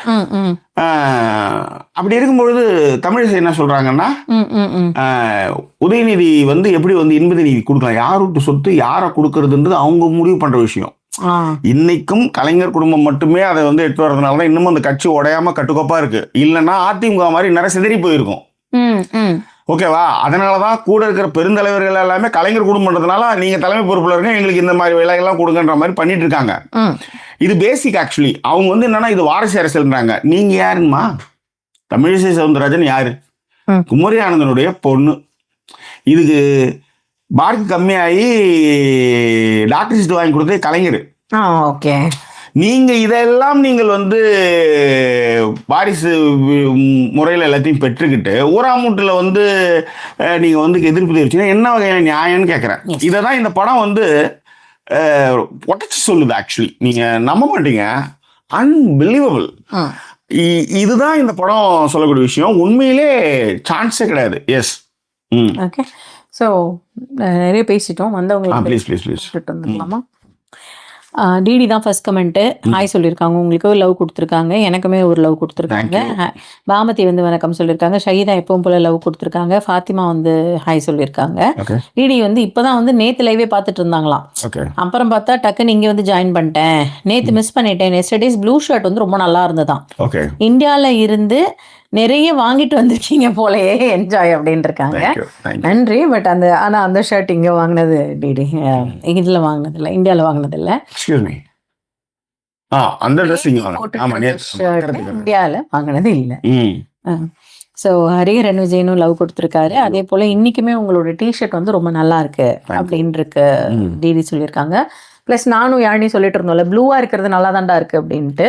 அப்படி இருக்கும்பொழுது தமிழிசை என்ன சொல்றாங்கன்னா, உதயநிதி வந்து எப்படி வந்து இன்ப நீதி கொடுக்கலாம், யாருக்கு சொத்து யாரை கொடுக்கறதுன்றது அவங்க முடிவு பண்ற விஷயம். இன்னைக்கும் கலைஞர் குடும்பம் மட்டுமே அதை வந்து எடுத்து வர்றதுனால தான் இன்னமும் அந்த கட்சி உடையாம கட்டுக்கோப்பா இருக்கு. இல்லைன்னா அதிமுக மாதிரி நிறைய சிதறி போயிருக்கும். ஓகேவா? அதனாலதான் கூட இருக்கிற பெருந்தலைவர்கள் எல்லாமே கலைஞர் குடும்பம்ன்றதுனால நீங்க தலைமை பொறுப்புல இருக்க, எங்களுக்கு இந்த மாதிரி விலைகள்லாம் கொடுங்கன்ற மாதிரி பண்ணிட்டு இருக்காங்க. இது பேசிக். ஆக்சுவலி அவங்க வந்து என்னன்னா இது வாரிசு அரசியல்ன்றாங்க. நீங்க யாருமா? தமிழிசை சவுந்தரராஜன் யாரு? குமரி ஆனந்தனுடைய பொண்ணு. இதுக்கு மார்க் கம்மியாகி டாக்டர் சீட் வாங்கி கொடுத்தே கலைஞர். ஓகே. நீங்க இதெல்லாம் நீங்கள் வந்து வாரிசு முறையில் எல்லாத்தையும் பெற்றுக்கிட்டு ஊராமூட்டில் வந்து நீங்க வந்து எதிர்ப்பு தெரிவிச்சீங்கன்னா என்ன வகையான நியாயம்னு கேட்குறேன். இதை தான் இந்த படம் வந்து உடச்சி சொல்லுது. ஆக்சுவலி நீங்க நம்ப மாட்டீங்க, அன்பிலீவபிள். இதுதான் இந்த படம் சொல்லக்கூடிய விஷயம். உண்மையிலே சான்ஸே கிடையாது. எஸ். ஓகே. ஸோ நிறைய பேசிட்டோம். வந்தவங்களுக்கு ப்ளீஸ் ப்ளீஸ் ப்ளீஸ் வந்துடலாமா? டிடி தான் ஃபர்ஸ்ட் கமெண்ட்டு ஹாய் சொல்லியிருக்காங்க. உங்களுக்கு லவ் கொடுத்துருக்காங்க, எனக்குமே ஒரு லவ் கொடுத்துருக்காங்க. பாமதி வந்து வணக்கம் சொல்லியிருக்காங்க. ஷஹீதா எப்பவும் போல லவ் கொடுத்துருக்காங்க. ஃபாத்திமா வந்து ஹாய் சொல்லியிருக்காங்க. டிடி வந்து இப்போதான் வந்து நேற்று லைவே பார்த்துட்டு இருந்தாங்களாம். அப்புறம் பார்த்தா டக்குன்னு இங்கே வந்து ஜாயின் பண்ணிட்டேன், நேற்று மிஸ் பண்ணிட்டேன். எஸ்டர்டேஸ் ப்ளூ ஷர்ட் வந்து ரொம்ப நல்லா இருந்ததான். இந்தியாவில் இருந்து நிறைய வாங்கிட்டு வந்திருக்கீங்க போலயே, என்ஜாய் அப்படின்னு இருக்காங்க. நன்றி. பட் அந்த ஷர்ட் இங்க வாங்கினது டிடி, இதுல வாங்கினது இல்லை, இந்தியாவில் வாங்கினது இல்லை. இந்தியாவில் வாங்கினது இல்லை. ஸோ ஹரிஹரன் விஜயனும் லவ் கொடுத்துருக்காரு. அதே போல இன்னைக்குமே உங்களோட டிஷர்ட் வந்து ரொம்ப நல்லா இருக்கு அப்படின்னு இருக்கு டிடி சொல்லியிருக்காங்க. ப்ளஸ் நானும் யாழினி சொல்லிட்டு இருந்தோம்ல, ப்ளூவா இருக்கிறது நல்லா தான்டா இருக்கு அப்படின்ட்டு.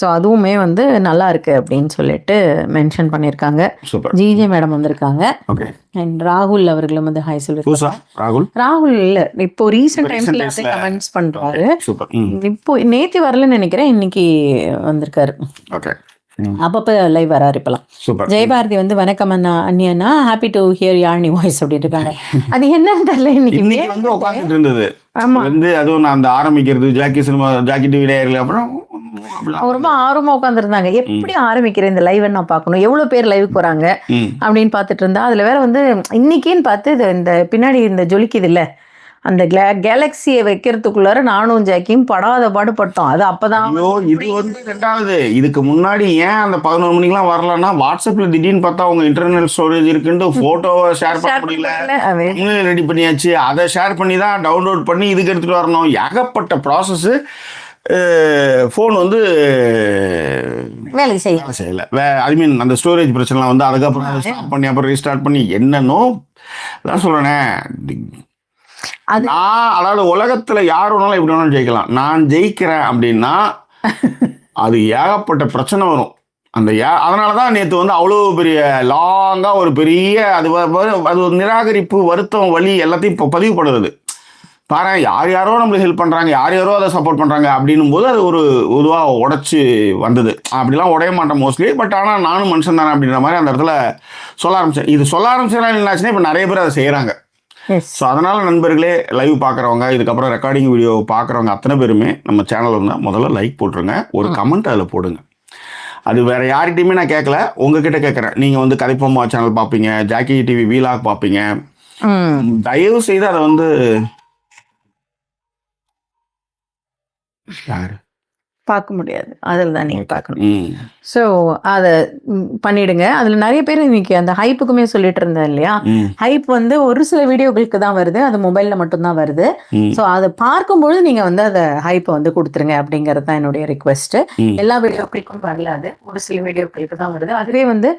ஸோ அதுவுமே வந்து நல்லா இருக்கு அப்படின்னு சொல்லிட்டு மென்ஷன் பண்ணியிருக்காங்க. ஜிஜே மேடம் வந்திருக்காங்க. அண்ட் ராகுல் அவர்களும் வந்து ஹாய் சொல்லியிருக்காங்க. ராகுல் இல்ல, இப்போ ரீசெண்ட் டைம்ஸ்ல கமெண்ட்ஸ் பண்றாரு. இப்போ நேத்தி வரலன்னு நினைக்கிறேன், இன்னைக்கு வந்திருக்காரு. அப்பப்போ லைவ் வராரு இப்பெல்லாம். ஜெயபாரதி வந்து வணக்கம் அண்ணா அண்ணியண்ணா, happy to hear Yazhini voice அப்படின்னு இருக்காங்க. அது என்னன்னு தெரியல, இன்னைக்கு வந்து உட்காந்துட்டு இருந்தது. வந்து அதுவும் நான் அந்த ஆரம்பிக்கிறது ஜாக்கி சினிமா ஜாக்கி டிவி அப்புறம் ரொம்ப ஆர்வமா உட்காந்துருந்தாங்க. எப்படி ஆரம்பிக்கிறேன் இந்த லைவ் நான் பார்க்கணும், எவ்வளவு பேர் லைவ் போறாங்க அப்படின்னு பார்த்துட்டு இருந்தா, அதுல வேற வந்து இன்னைக்குன்னு பார்த்து இந்த பின்னாடி இந்த ஜொலிக்குது இல்ல, அந்த கேலக்சியை வைக்கிறதுக்குள்ளார நானும் ஜாக்கியும் படாத பாடுபட்டோம். அது அப்பதான் இது வந்து ரெண்டாவது. இதுக்கு முன்னாடி ஏன் அந்த 11 மணிக்கெல்லாம் வரலன்னா, வாட்ஸ்அப்ல திடீர்னு பார்த்தா உங்க இன்டர்னல் ஸ்டோரேஜ் இருக்குன்னு போட்டோவை ஷேர் பண்ண முடியல, ரெடி பண்ணியாச்சு. அதை ஷேர் பண்ணி தான் டவுன்லோட் பண்ணி இதுக்கு எடுத்துட்டு வரணும். ஏகப்பட்ட ப்ராசஸ். ஃபோன் வந்து வேலை செய்யல. ஐ மீன் அந்த ஸ்டோரேஜ் பிரச்சனைலாம் வந்து அதுக்கப்புறம் ஸ்டாப் பண்ணி அப்புறம் ரீஸ்டார்ட் பண்ணி என்னன்னோ அதான் சொல்றேனே. நான் அதாவது உலகத்துல யார் வேணாலும் எப்படி வேணாலும் ஜெயிக்கலாம். நான் ஜெயிக்கிறேன் அப்படின்னா அது ஏகப்பட்ட பிரச்சனை வரும். அதனாலதான் நேற்று வந்து அவ்வளோ பெரிய லாங்கா ஒரு பெரிய அது ஒரு நிராகரிப்பு, வருத்தம், வலி எல்லாத்தையும் இப்போ பதிவு பண்ணுறது. பாரு, யார் யாரோ நம்மளுக்கு ஹெல்ப் பண்றாங்க, யார் யாரோ அதை சப்போர்ட் பண்றாங்க அப்படின்னும் போது அது ஒரு பொதுவாக உடைச்சு வந்தது. அப்படிலாம் உடைய மாட்டேன் மோஸ்ட்லி. பட் ஆனால் நானும் மனுஷன் தானே அப்படின்ற மாதிரி அந்த இடத்துல சொல்ல ஆரம்பிச்சேன். இது சொல்ல ஆரம்பிச்சதுனால என்னாச்சுன்னா இப்போ நிறைய பேர் அதை செய்யறாங்க. ஸோ அதனால நண்பர்களே, லைவ் பார்க்குறவங்க, இதுக்கப்புறம் ரெக்கார்டிங் வீடியோ பார்க்குறவங்க அத்தனை பேருமே நம்ம சேனல் வந்து முதல்ல லைக் போட்டுருங்க, ஒரு கமெண்ட் அதில் போடுங்க. அது வேற யார்கிட்டையுமே நான் கேட்கல, உங்ககிட்ட கேட்குறேன். நீங்கள் வந்து கதைப்பம்மா சேனல் பார்ப்பீங்க, ஜாக்கி டிவி வீலாக் பார்ப்பீங்க, தயவு செய்து அதை வந்து யாரு பார்க்க முடியாது, அதில் தான் நீங்கள் பார்க்கணும். ஸோ அதை பண்ணிடுங்க. அதில் நிறைய பேர் இன்னைக்கு அந்த ஹைப்புக்குமே சொல்லிட்டு இருந்தேன் இல்லையா, ஹைப் வந்து ஒரு சில வீடியோக்களுக்கு தான் வருது, அது மொபைலில் மட்டும்தான் வருது. ஸோ அதை பார்க்கும்பொழுது நீங்கள் வந்து அதை ஹைப்பை வந்து கொடுத்துருங்க அப்படிங்கிறது தான் என்னுடைய ரிக்வெஸ்ட். எல்லா வீடியோக்களுக்கும் வரல, அது ஒரு சில வீடியோக்களுக்கு தான் வருது. அதுவே வந்து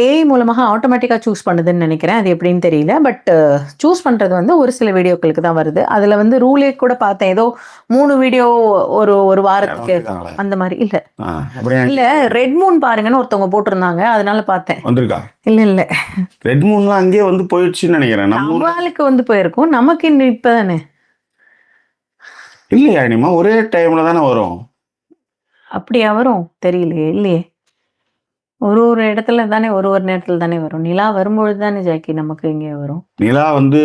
ஏஐ மூலமாக ஆட்டோமேட்டிக்காக சூஸ் பண்ணுதுன்னு நினைக்கிறேன், அது எப்படின்னு தெரியல. பட் சூஸ் பண்ணுறது வந்து ஒரு சில வீடியோக்களுக்கு தான் வருது. அதில் வந்து ரூலே கூட பார்த்தேன், ஏதோ 3 வீடியோ ஒரு வாரத்துக்கு அந்த மாதிரி இல்ல ரெட் மூன் பாருங்கன்னு ஒருத்தவங்க போட்டிருந்தாங்க, அதனால பார்த்தேன். வந்திருக்கா? இல்ல ரெட் மூன்லாம் அங்கேயே வந்து போயிடுச்சுன்னு நினைக்கிறேன். நம்மளுக்கு வந்து போயிருக்கும், நமக்கு இன்னும் இப்பதானே இல்லையா? இனிமா ஒரே டைம்ல தானே வரும். அப்படியா வரும்? தெரியலையே. இல்லையே, ஒரு இடத்துல தானே, ஒரு நேரத்துல தானே வரும். நிலா வரும்பொழுது தானே ஜாக்கி நமக்கு இங்கே வரும். நிலா வந்து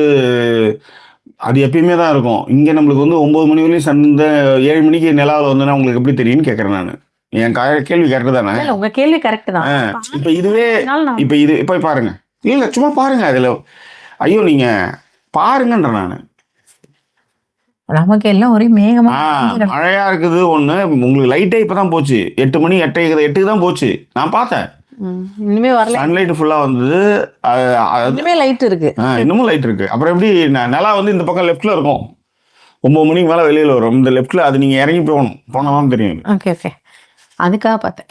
அது எப்பயுமே தான் இருக்கும். இங்கே நம்மளுக்கு வந்து 9 மணி வரையும் சந்த 7 மணிக்கு நிலாவில் வந்துன்னா உங்களுக்கு எப்படி தெரியும்னு கேட்குறேன் நான். என் கேள்வி கரெக்டு தானே? இல்ல, உங்க கேள்வி கரெக்ட் தான். இப்போ இதுவே இப்போ இது இப்போ பாருங்க, இல்லை சும்மா பாருங்க அதில். ஐயோ நீங்க பாருங்கன்ற நான். நமக்கு எல்லாம் ஒரே மேகமா மழையா இருக்குது ஒண்ணு. உங்களுக்கு லைட்டே இப்பதான் போச்சு. 8 மணி 8:08 தான் போச்சு. நான் பார்த்தேன். இனிமே வரல. சன்லைட் ஃபுல்லா வந்தது. இன்னுமே லைட் இருக்கு. இன்னமும் லைட் இருக்கு. அப்புறம் எப்படி நிலா வந்து இந்த பக்கம் லெஃப்ட்ல இருக்கும். 9 மணிக்கு மேல வெளியில வரும். இந்த லெஃப்ட்ல அது நீங்க இறங்கி போனதான் தெரியும். ஓகே ஓகே, அதுக்காக பார்த்தேன்.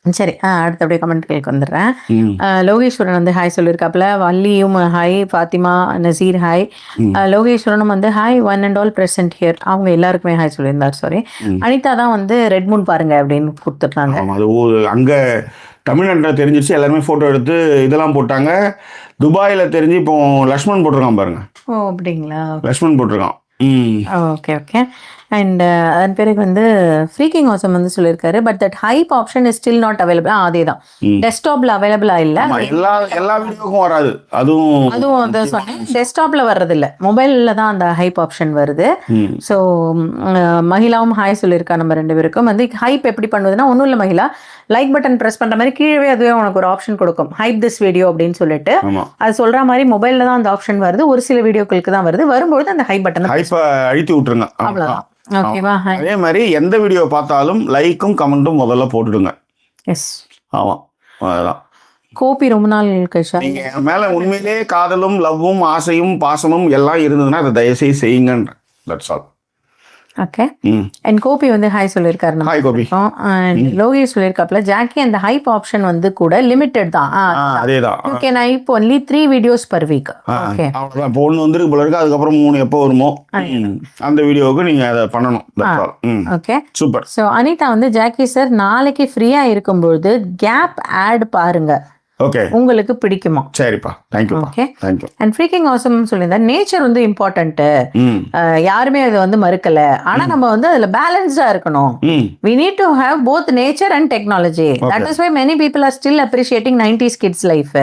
சரி, அடுத்து அப்படியே கமெண்ட்களுக்கு வந்துடுறேன். லோகேஸ்வரன் வந்து ஹாய் சொல்லியிருக்காப்புல. வள்ளியும் ஹாய், ஃபாத்திமா நசீர் ஹாய், லோகேஸ்வரனும் வந்து hi, one and all present here. அவங்க எல்லாருக்குமே ஹாய் சொல்லியிருந்தார். சாரி, அனிதா தான் வந்து ரெட் மூன் பாருங்க அப்படின்னு கொடுத்துருக்காங்க. அது அங்கே தமிழ்நாட்டில் தெரிஞ்சிருச்சு. எல்லாருமே ஃபோட்டோ எடுத்து இதெல்லாம் போட்டாங்க. துபாயில் தெரிஞ்சு இப்போ லக்ஷ்மண் போட்டிருக்கான் பாருங்க. ஓ அப்படிங்களா? லக்ஷ்மண் போட்டிருக்கான். Okay okay. அண்ட் அதன் பிறகு வந்து ஃப்ரீக்கிங் ஆசம் வந்து சொல்லியிருக்காரு, but that hype option is still not available. அதே தான், டெஸ்க்டாப்ல அவைலபிளா இல்லை. எல்லா வீடியோக்கும் வராது. அதுவும் வந்து சொன்னேன், டெஸ்க்டாப்ல வர்றது இல்லை, மொபைலில் தான் அந்த ஹைப் ஆப்ஷன் வருது. ஸோ மகிழாவும் ஹாய் சொல்லியிருக்கா. நம்ம 2 பேருக்கும் வந்து ஹைப் எப்படி பண்ணுவதுன்னா, ஒன்றும் இல்லை மகிழா, லைக் பட்டன் ப்ரெஸ் பண்ற மாதிரி கீழே அதுவே உனக்கு ஒரு ஆப்ஷன் கொடுக்கும், ஹைப் திஸ் வீடியோ அப்படின்னு சொல்லிட்டு. அது சொல்ற மாதிரி மொபைல்ல தான் அந்த ஆப்ஷன் வருது, ஒரு சில வீடியோக்களுக்கு தான் வருது. வரும்போது அந்த ஹைப் பட்டன் அழுத்தி விட்டுருங்க, அவ்வளவுதான். ஓகேவா? அதே மாதிரி எந்த வீடியோ பார்த்தாலும் லைக்கும் கமெண்ட்டும் முதல்ல போட்டுடுங்க. எஸ், ஆமா, அதுதான். கோபி ரொம்ப நாள் கழிச்சா நீங்க மேல உண்மையிலே காதலும் லவ்வும் ஆசையும் பாசமும் எல்லாம் இருந்ததுன்னா அதை தயவுசெய்து செய்யுங்க. That's all. Okay. And Gopi வந்து ஹாய் சொல்லியிருக்காரு. ஹாய் கோபி. லோகேஷ் சொல்லியிருக்காப்ல, ஜாக்கி அந்த ஹைப் ஆப்ஷன் வந்து கூட லிமிட்டட் தான். அதேதான். You can hype only 3 videos per week. Okay, அவ்வளவுதான். இப்போ 1 வந்துருக்கு போல இருக்கு. அதுக்கப்புறம் 3 எப்போ வருமோ அந்த வீடியோவுக்கு நீங்க அதை பண்ணணும். Okay, super. ஸோ அனிதா வந்து, ஜாக்கி சார் நாளைக்கு ஃப்ரீயா இருக்கும்போது கேப் ஆட் பாருங்க, ஓகே, உங்களுக்கு பிடிக்குமா? சரிப்பா, thank you. Okay, thank you. And freaking awesome சொல்லியிருந்தா, நேச்சர் வந்து இம்பார்ட்டன்ட், யாருமே அதை வந்து மறுக்கல. ஆனா நம்ம வந்து அதுல பேலன்ஸ்டா இருக்கணும். we need to have both nature and technology. That is why many people are still appreciating 90s kids life.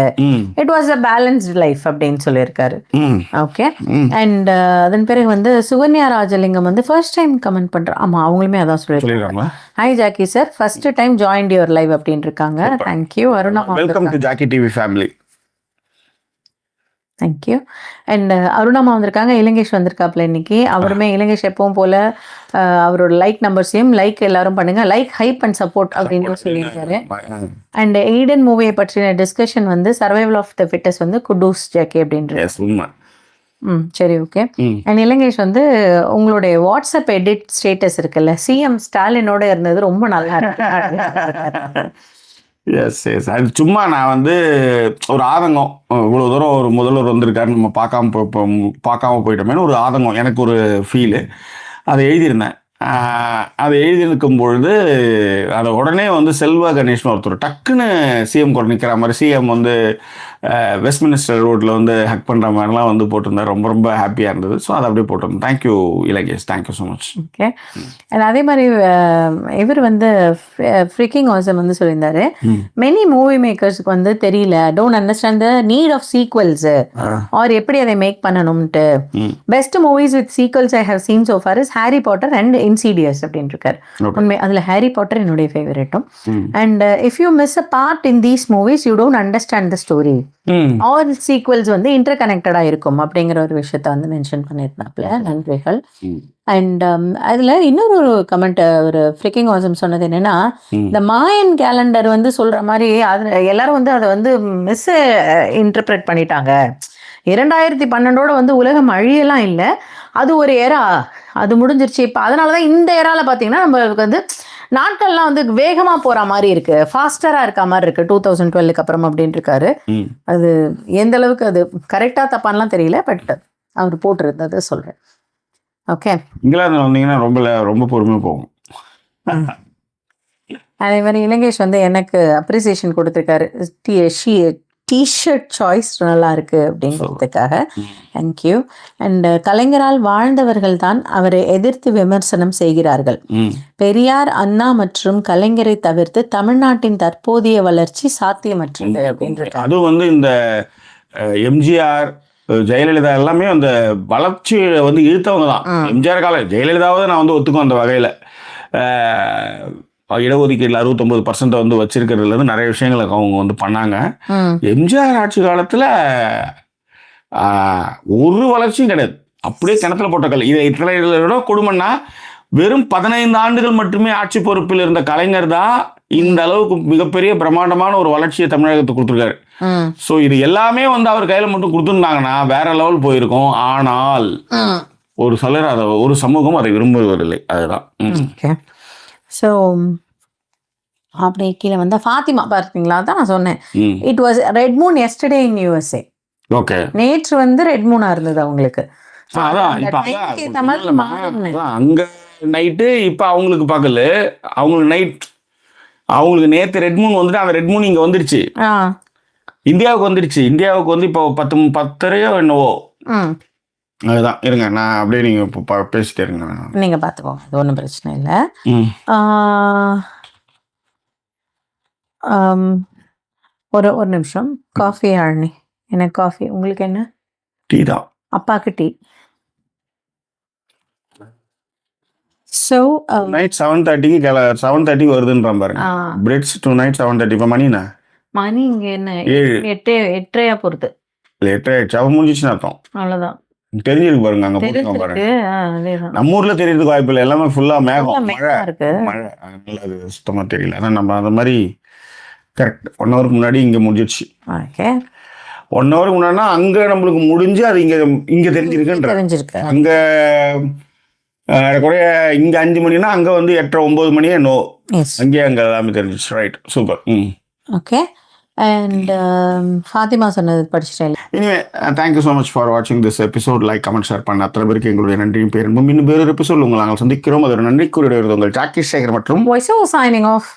It was a balanced life அப்படின்னு சொல்லியிருக்காரு. ஓகே. அண்ட் அதன் பிறகு வந்து சுகன்யா ராஜலிங்கம் வந்து ஃபர்ஸ்ட் டைம் கமெண்ட் பண்றாங்க. ஆமா, அவங்களுமே அதான் சொல்லியிருக்காங்க. Hi Jackie sir, first time joined your live அப்படின்னு இருக்காங்க. Thank you. Aruna, welcome to Jackie TV family. Thank you. And அருணாமா வந்திருக்காங்க. இலங்கேஷ் வந்திருக்காப்ல இன்னைக்கு. அவருமே இலங்கேஷ் எப்பவும் போல அவரோட லைக் நம்பர்ஸையும் லைக் எல்லாரும் பண்ணுங்க, லைக் ஹைப் அண்ட் சப்போர்ட் அப்படின்னு சொல்லியிருக்காரு. அண்ட் எய்டன் மூவியை பற்றின டிஸ்கஷன் வந்து சர்வைவல் ஆஃப் த ஃபிட்டஸ்ட் வந்து குடூஸ் ஜாக்கி அப்படின்றது. சரி, ஓகே. அண்ட் இலங்கேஷ் வந்து, உங்களுடைய வாட்ஸ்அப் எடிட் ஸ்டேட்டஸ் இருக்குல்ல, சிஎம் ஸ்டாலினோட இருந்தது ரொம்ப நல்லா இருக்கு. எஸ் எஸ், அது சும்மா நான் வந்து ஒரு ஆதங்கம், இவ்வளோ தூரம் ஒரு முதல்வர் வந்திருக்காரு, நம்ம பார்க்காம போயிட்டோமேனு ஒரு ஆதங்கம், எனக்கு ஒரு ஃபீலு. அதை எழுதியிருந்தேன். அதை எழுதியிருக்கும் பொழுது அதை உடனே வந்து செல்வா கணேஷ்னு ஒருத்தர் டக்குன்னு சிஎம் கூட நிற்கிற மாதிரி, சிஎம் வந்து வெஸ்ட்மினிஸ்டர் ரோட்டில் வந்து ஹக் பண்ணுற மாதிரிலாம் வந்து போட்டிருந்தார். ரொம்ப ரொம்ப ஹாப்பியாக இருந்தது. ஸோ அதை அப்படியே போட்டிருந்தேன். Thank you Ilakesh, thank you so much. Okay. அதே மாதிரி இவர் வந்து ஃப்ரீக்கிங் ஆசம் வந்து சொல்லியிருந்தாரு, மெனி மூவி மேக்கர்ஸ்க்கு வந்து தெரியல, don't understand the need of sequels or எப்படி அதை மேக் பண்ணணும்ட்டு. Best movies with sequels I have seen so far is Harry Potter and Insidious அப்படின்னு இருக்காரு. உண்மை, அதில் ஹாரி பாட்டர் என்னுடைய ஃபேவரட்டும். And if you miss a part in these movies you don't understand the story or sequels வந்து இன்டர் கனெக்டடா இருக்கும் அப்படிங்கிற ஒரு விஷயத்த வந்து மென்ஷன் பண்ணியிருந்தாப்ல. நன்றிகள். அண்ட் அதுல இன்னொரு கமெண்ட் ஒரு ஃப்ரிக்கிங் ஆசம் சொன்னது என்னன்னா, இந்த மாயன் கேலண்டர் வந்து சொல்ற மாதிரி அது எல்லாரும் வந்து அதை வந்து மிஸ் இன்டர்பிரேட் பண்ணிட்டாங்க. 2012 வந்து உலகம் அழியெல்லாம் இல்லை, அது ஒரு ஏரா, அது முடிஞ்சிருச்சு. இப்போ அதனாலதான் இந்த ஏரால பார்த்தீங்கன்னா நம்மளுக்கு வந்து நாட்கள்லாம் வந்து வேகமா போற மாதிரி இருக்கு, ஃபாஸ்டரா இருக்க மாதிரி இருக்கு 2012க்கு அப்புறம் அப்படின்னு இருக்காரு. அது எந்த அளவுக்கு அது கரெக்டா தப்பான்லாம் தெரியல, பட் அவர் போட்டிருந்தது சொல்றேன். ஓகே, இங்கிலாந்து வந்தீங்கன்னா ரொம்ப பொறுமையாக போகும். அதே மாதிரி இலங்கேஷ் வந்து எனக்கு அப்ரிசியேஷன் கொடுத்துருக்காரு, டிஷர்ட் சாய்ஸ் நல்லா இருக்கு அப்படிங்கிறதுக்காக. தேங்க்யூ. அண்ட் கலைஞரால் வாழ்ந்தவர்கள் தான் அவரை எதிர்த்து விமர்சனம் செய்கிறார்கள். பெரியார், அண்ணா மற்றும் கலைஞரை தவிர்த்து தமிழ்நாட்டின் தற்போதைய வளர்ச்சி சாத்தியமற்றது அப்படின்றது. அது வந்து இந்த எம்ஜிஆர், ஜெயலலிதா எல்லாமே அந்த வளர்ச்சியை வந்து இழுத்தவங்க தான். எம்ஜிஆர் காலம் ஜெயலலிதாவை நான் வந்து ஒத்துக்கும் அந்த வகையில். இடஒதுக்கீட்டில் 69% வந்து வச்சிருக்கிறதுலேருந்து நிறைய விஷயங்களை அவங்க வந்து பண்ணாங்க. எம்ஜிஆர் ஆட்சி காலத்தில் ஒரு வளர்ச்சியும் கிடையாது, அப்படியே கிணத்துல போட்ட கல். இதை இத்தனை கொடுமைன்னா வெறும் 15 ஆண்டுகள் மட்டுமே ஆட்சி பொறுப்பில் இருந்த கலைஞர் தான் இந்த அளவுக்கு மிகப்பெரிய பிரம்மாண்டமான ஒரு வளர்ச்சியை தமிழகத்துக்கு கொடுத்துருக்காரு. ஸோ இது எல்லாமே வந்து அவர் கையில் மட்டும் கொடுத்துருந்தாங்கன்னா வேற லெவல் போயிருக்கும். ஆனால் ஒரு சிலர் அதை, ஒரு சமூகம் அதை விரும்புவதில்லை. அதுதான். ஸோ அப்படியே கீழே வந்தால் ஃபாத்திமா பார்த்தீங்களா, தான் நான் சொன்னேன். It was red Moon yesterday in USA. Okay, நேற்று வந்து ரெட் மூனா இருந்தது அவங்களுக்கு. அங்க நைட்டு, இப்ப அவங்களுக்கு பகல், அவங்களுக்கு நைட். அவங்களுக்கு நேற்று ரெட் மூன் வந்துட்டு அந்த ரெட் மூன் இங்க வந்துருச்சு, இந்தியாவுக்கு வந்துருச்சு. இந்தியாவுக்கு வந்து இப்போ 10:30 என்னவோ. அதுதான். இருங்க, நான் அப்படியே நீங்க பேசிட்டே இருங்க, நீங்க பாத்துக்கோங்க, அது ஒன்றும் பிரச்சனை இல்லை. ஒரு நிமிஷம். காஃபி ஆழ்னி, எனக்கு காஃபி. உங்களுக்கு என்ன? டீ தான். அப்பாவுக்கு டீ. ஸோ நைட் 7:30க்கு 7:30 வருதுன்ற பாருங்க. Breads to night 7:30. இப்போ மணிண்ணா? மணி இங்க என்ன 8:30 பொறுத்து. 8:30 அவன் முடிஞ்சிச்சுன்னு அர்த்தம். அவ்வளோதான். தெரிஞ்சிருக்கு பாருங்க, அங்க போட்டு பாருங்க. நம்ம ஊர்ல தெரியறதுக்கு வாய்ப்பு இல்லை, எல்லாமே ஃபுல்லா மேகம், மழை மழை. அதனால அது சுத்தமா தெரியல. ஆனா நம்ம அந்த மாதிரி கரெக்ட் 1 ஹவருக்கு முன்னாடி இங்க முடிஞ்சிடுச்சு. 1 ஹவருக்கு முன்னாடினா அங்க நம்மளுக்கு முடிஞ்சு அது இங்க தெரிஞ்சிருக்கு. அங்க கூட இங்க 5 மணினா அங்க வந்து 8:30-9 மணியே நோ, அங்கேயே அங்க எல்லாமே தெரிஞ்சிச்சு. Right, super. Okay. And Fatima சொன்னது படிச்சிட்டேன். இனிமே தேங்க்யூ ஸோ மச் ஃபார் வாட்சிங் this episode. Like, comment, share பண்ண அத்தனை பேருக்கு எங்களுடைய நன்றியும் பேரும். இன்னும் வேறொரு எபிசோட் உங்களை நாங்கள் சந்திக்கிறோம். அதோட நன்றி கூறிய உங்கள் ஜாக்கி சேகர் மற்றும் வாய்ஸ் சைனிங் ஆஃப்.